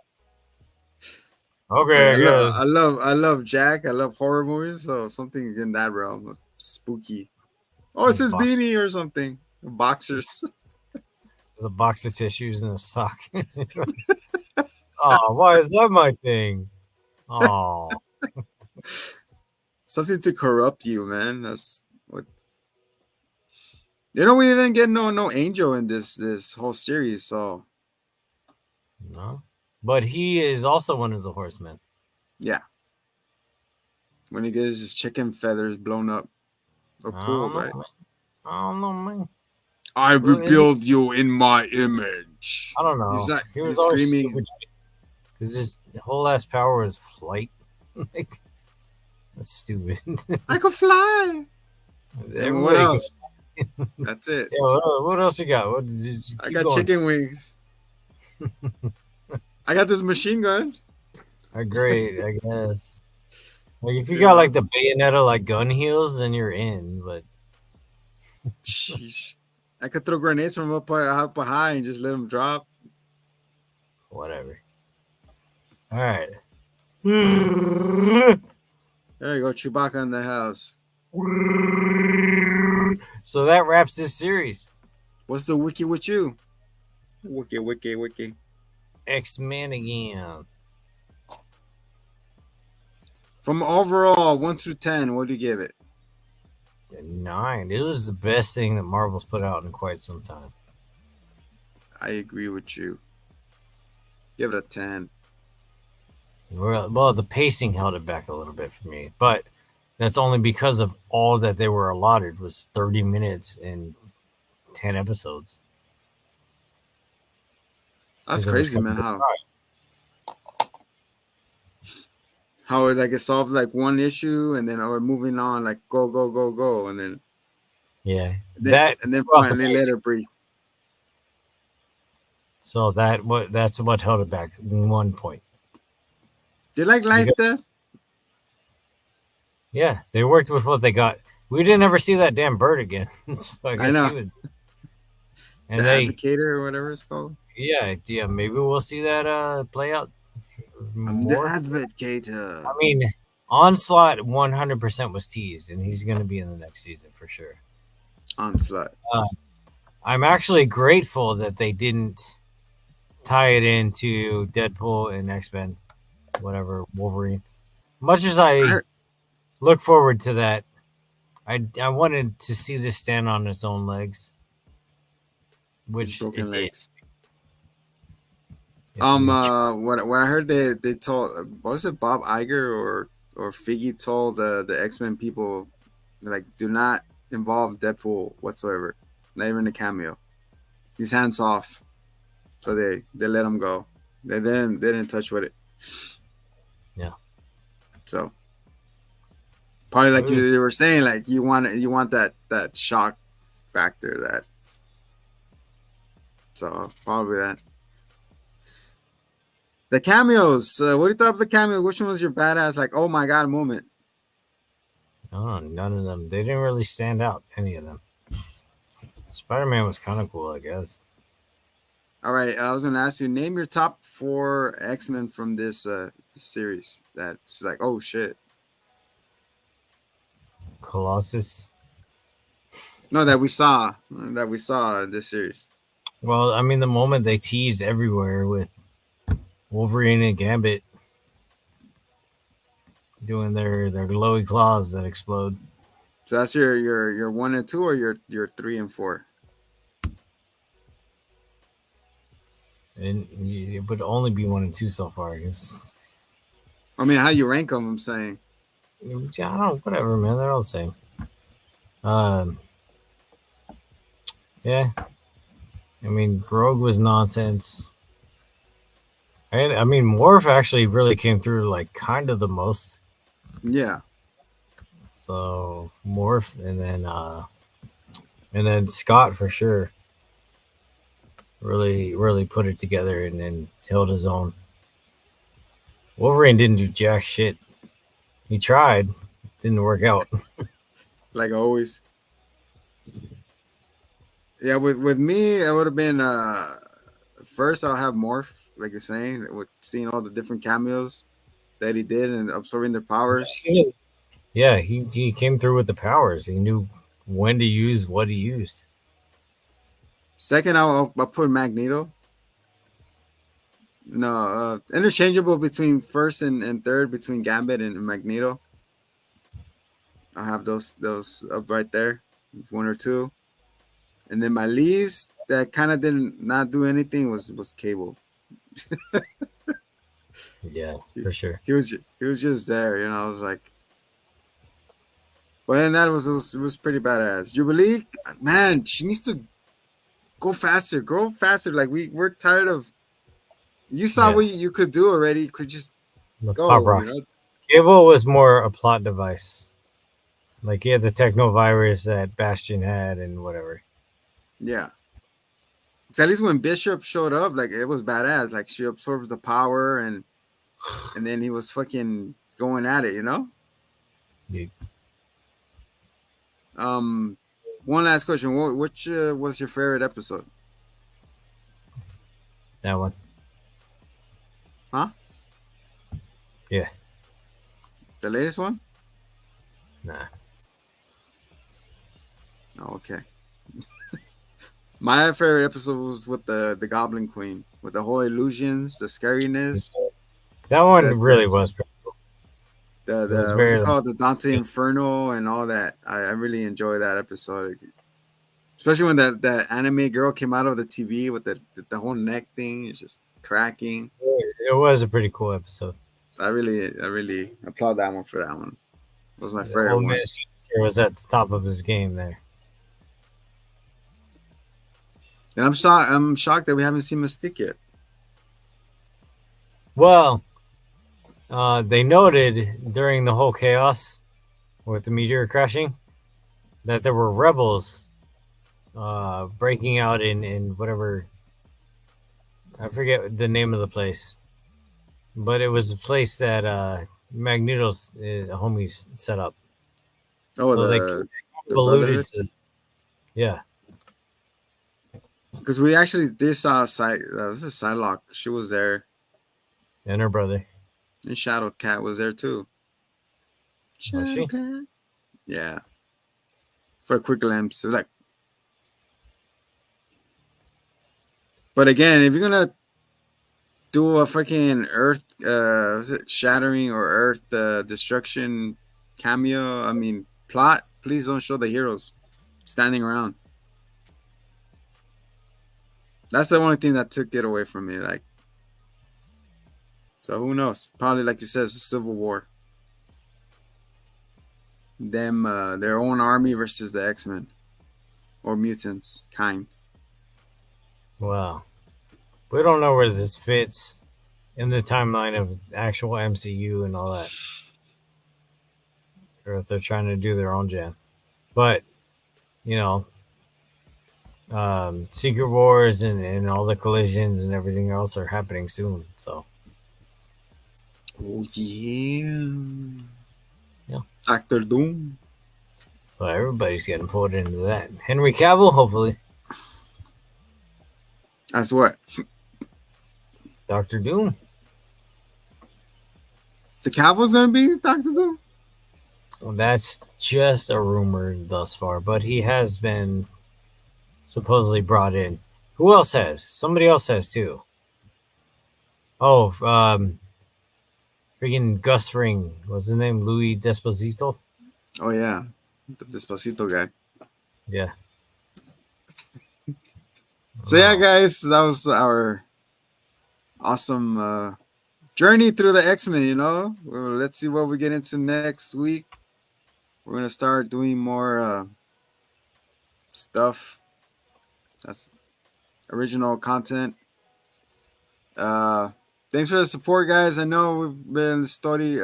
[SPEAKER 1] okay, I guess.
[SPEAKER 2] I love Jack. I love horror movies. So something in that realm, spooky. Oh, it's
[SPEAKER 1] There's a
[SPEAKER 2] his
[SPEAKER 1] box.
[SPEAKER 2] beanie or something. Boxers.
[SPEAKER 1] There's a box of tissues and a sock. Oh, why is that my thing? Oh,
[SPEAKER 2] Something to corrupt you, man. That's what. We didn't get no angel in this whole series. So
[SPEAKER 1] no. But he is also one of the horsemen.
[SPEAKER 2] yeah, when he gets his chicken feathers blown up or
[SPEAKER 1] I
[SPEAKER 2] pulled,
[SPEAKER 1] don't know,
[SPEAKER 2] right?
[SPEAKER 1] man. I don't know, man.
[SPEAKER 2] I
[SPEAKER 1] Well, isn't
[SPEAKER 2] rebuild you in my image.
[SPEAKER 1] I don't know. He was
[SPEAKER 2] He's
[SPEAKER 1] always
[SPEAKER 2] screaming.
[SPEAKER 1] stupid because his whole last power was flight. Like, that's stupid.
[SPEAKER 2] I could fly. And what
[SPEAKER 1] Everybody can.
[SPEAKER 2] else? That's it.
[SPEAKER 1] Yeah, what else you got? What did you
[SPEAKER 2] I
[SPEAKER 1] keep
[SPEAKER 2] got
[SPEAKER 1] going?
[SPEAKER 2] chicken wings. I got this machine gun.
[SPEAKER 1] Great, I guess. Like if you
[SPEAKER 2] You
[SPEAKER 1] got
[SPEAKER 2] know?
[SPEAKER 1] like the Bayonetta like gun heels, then you're in. But
[SPEAKER 2] Sheesh. I could throw grenades from up high and just let them drop.
[SPEAKER 1] whatever. All right.
[SPEAKER 2] There you go, Chewbacca in the house.
[SPEAKER 1] So that wraps this series.
[SPEAKER 2] What's the wiki with you? Wiki.
[SPEAKER 1] X-Men again.
[SPEAKER 2] From overall 1 through 10, what do you give it?
[SPEAKER 1] 9. It was the best thing that Marvel's put out in quite some time.
[SPEAKER 2] I agree with you. Give it a 10.
[SPEAKER 1] Well, the pacing held it back a little bit for me, but that's only because of all that they were allotted was 30 minutes and 10 episodes.
[SPEAKER 2] That's
[SPEAKER 1] There was
[SPEAKER 2] crazy, man.
[SPEAKER 1] something to
[SPEAKER 2] How it like it solved like one issue and then or moving on like go and then
[SPEAKER 1] yeah,
[SPEAKER 2] then
[SPEAKER 1] that
[SPEAKER 2] and then
[SPEAKER 1] throughout the
[SPEAKER 2] finally let
[SPEAKER 1] pacing.
[SPEAKER 2] her breathe.
[SPEAKER 1] So that's what held it back 1 point.
[SPEAKER 2] Do you like life
[SPEAKER 1] Because
[SPEAKER 2] death?
[SPEAKER 1] yeah, they worked with what they got. We didn't ever see that damn bird again, so I
[SPEAKER 2] I
[SPEAKER 1] guess
[SPEAKER 2] know.
[SPEAKER 1] he was.
[SPEAKER 2] The
[SPEAKER 1] And they,
[SPEAKER 2] advocator or whatever it's called.
[SPEAKER 1] yeah, maybe we'll see that play out
[SPEAKER 2] I'm the
[SPEAKER 1] more.
[SPEAKER 2] advocator.
[SPEAKER 1] I mean, Onslaught 100% was teased, and he's going to be in the next season for sure.
[SPEAKER 2] Onslaught.
[SPEAKER 1] I'm actually grateful that they didn't tie it into Deadpool and X-Men, whatever, Wolverine. Much as I
[SPEAKER 2] I-
[SPEAKER 1] look forward to that, I wanted to see this stand on its own legs,
[SPEAKER 2] His
[SPEAKER 1] which
[SPEAKER 2] broken
[SPEAKER 1] it did.
[SPEAKER 2] legs.
[SPEAKER 1] It's much.
[SPEAKER 2] When I heard they told what was it Bob Iger or Figgy told the X-Men people like do not involve Deadpool whatsoever, not even a cameo. He's hands off, so they let him go. They didn't touch with it.
[SPEAKER 1] Yeah.
[SPEAKER 2] So probably like
[SPEAKER 1] It
[SPEAKER 2] you were saying, like you want that shock factor that. So probably that. The cameos. What do you thought of the cameo? Which one was your badass? Like, oh my god, moment.
[SPEAKER 1] oh, none of them. They didn't really stand out. Any of them. Spider-Man was kind of cool, I guess.
[SPEAKER 2] All right, I was gonna ask you, name your top 4 X-Men from this series. That's like, oh shit.
[SPEAKER 1] Colossus.
[SPEAKER 2] No, that we saw in this series.
[SPEAKER 1] Well, I mean, the moment they teased everywhere with Wolverine and Gambit doing their glowy claws that explode.
[SPEAKER 2] So that's your 1 and 2, or your 3 and 4.
[SPEAKER 1] And it would only be 1 and 2 so far.
[SPEAKER 2] I mean, how you rank them? I'm saying.
[SPEAKER 1] I don't know, whatever, man. They're all the same. Um, Yeah, I mean, Rogue was nonsense. I mean, Morph actually really came through like kind of the most.
[SPEAKER 2] Yeah,
[SPEAKER 1] So Morph, and then Scott for sure really put it together and then held his own. Wolverine didn't do jack shit. He tried, didn't work out.
[SPEAKER 2] like always. Yeah, with me, it would have been first I'll have Morph, like you're saying, with seeing all the different cameos that he did and absorbing their powers.
[SPEAKER 1] Yeah, he came through with the powers. He knew when to use what he used.
[SPEAKER 2] Second, I'll put Magneto. No, interchangeable between first and third between Gambit and Magneto. I'll have those up right there. It's one or two. And then my least that kind of didn't not do anything was Cable.
[SPEAKER 1] Yeah,
[SPEAKER 2] He,
[SPEAKER 1] for sure.
[SPEAKER 2] he was just there, you know. I was like, but then that was pretty badass. Jubilee, man, she needs to go faster. Like we're tired of. You saw
[SPEAKER 1] Yeah,
[SPEAKER 2] what you could do already. You could just
[SPEAKER 1] the pop
[SPEAKER 2] go, you
[SPEAKER 1] rocks.
[SPEAKER 2] know.
[SPEAKER 1] Cable was more a plot device. Like he had the techno virus that Bastion had and whatever.
[SPEAKER 2] Yeah. 'Cause at least when Bishop showed up, like it was badass. Like she absorbs the power and then he was fucking going at it, you know.
[SPEAKER 1] Dude,
[SPEAKER 2] Um, one last question: which was your favorite episode?
[SPEAKER 1] that one.
[SPEAKER 2] Huh?
[SPEAKER 1] Yeah,
[SPEAKER 2] The latest one?
[SPEAKER 1] nah.
[SPEAKER 2] Oh, okay. My favorite episode was with the Goblin Queen, with the whole illusions, the scariness,
[SPEAKER 1] That
[SPEAKER 2] the
[SPEAKER 1] one
[SPEAKER 2] the
[SPEAKER 1] really was. It was
[SPEAKER 2] the what's it
[SPEAKER 1] very like,
[SPEAKER 2] called, the Dante Inferno, and all that. I really enjoyed that episode, especially when that anime girl came out of the TV with the whole neck thing, it's just cracking.
[SPEAKER 1] it was a pretty cool episode.
[SPEAKER 2] So I really applaud that one for that one. It was my
[SPEAKER 1] The whole
[SPEAKER 2] favorite one.
[SPEAKER 1] minister was at the top of his game there.
[SPEAKER 2] And I'm shocked that we haven't seen Mystique yet.
[SPEAKER 1] Well, they noted during the whole chaos with the meteor crashing that there were rebels breaking out in whatever, I forget the name of the place, but it was a place that Magneto's homies set up.
[SPEAKER 2] Oh,
[SPEAKER 1] So they
[SPEAKER 2] the
[SPEAKER 1] alluded
[SPEAKER 2] Brotherhood,
[SPEAKER 1] to, yeah,
[SPEAKER 2] because we actually did saw this is Psylocke. She was there,
[SPEAKER 1] and her brother.
[SPEAKER 2] and Shadow Cat was there too.
[SPEAKER 1] Was
[SPEAKER 2] Shadow
[SPEAKER 1] she?
[SPEAKER 2] Cat, yeah, for a quick glimpse. It was like, but again, if you're gonna do a freaking Earth, was it shattering or Earth destruction cameo? I mean, plot. Please don't show the heroes standing around. That's the only thing that took it away from me. Like, so who knows? Probably like you said, it's a civil war. Them, their own army versus the X-Men or mutants kind.
[SPEAKER 1] Well, we don't know where this fits in the timeline of actual MCU and all that, or if they're trying to do their own jam. But you know, Secret Wars and all the collisions and everything else are happening soon. So
[SPEAKER 2] Oh yeah,
[SPEAKER 1] yeah,
[SPEAKER 2] Doctor Doom.
[SPEAKER 1] so everybody's getting pulled into that. Henry Cavill, hopefully.
[SPEAKER 2] That's what
[SPEAKER 1] Doctor Doom.
[SPEAKER 2] the Cavill's gonna be Doctor Doom.
[SPEAKER 1] Well, that's just a rumor thus far, but he has been supposedly brought in. Who else has? Somebody else has too. Oh, freaking Gus Fring. What's his name? Louis Desposito.
[SPEAKER 2] Oh yeah, the Despacito guy.
[SPEAKER 1] Yeah.
[SPEAKER 2] So yeah,
[SPEAKER 1] Wow.
[SPEAKER 2] guys, that was our awesome journey through the X-Men. Well, let's see what we get into next week. We're gonna start doing more stuff. That's original content. Thanks for the support, guys. I know we've been steady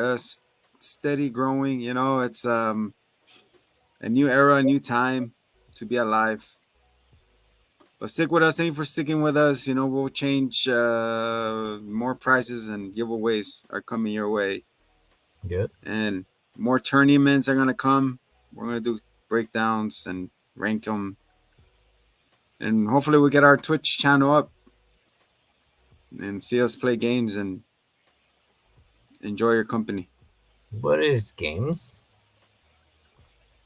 [SPEAKER 2] growing. You know, it's a new era, a new time to be alive. But stick with us. Thank you for sticking with us. You know, we'll change more prizes and giveaways are coming your way,
[SPEAKER 1] Good.
[SPEAKER 2] and more tournaments are gonna come. We're gonna do breakdowns and rank them, and hopefully we get our Twitch channel up and see us play games and enjoy your company.
[SPEAKER 1] What is games?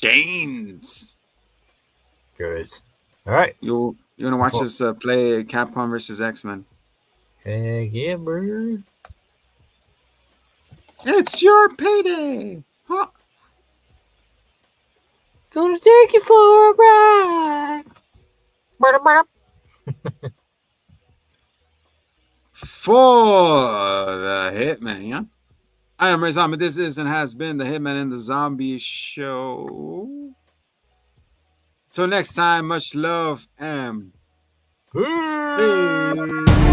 [SPEAKER 2] Games.
[SPEAKER 1] Good. All right.
[SPEAKER 2] You wanna watch us play Capcom versus X-Men?
[SPEAKER 1] Heck yeah, bro.
[SPEAKER 2] It's your payday. Huh?
[SPEAKER 1] Gonna take you for a ride.
[SPEAKER 2] For the Hitman, yeah. I am Ray Zombie. This is and has been the Hitman and the Zombie Show. Till next time, much love and peace.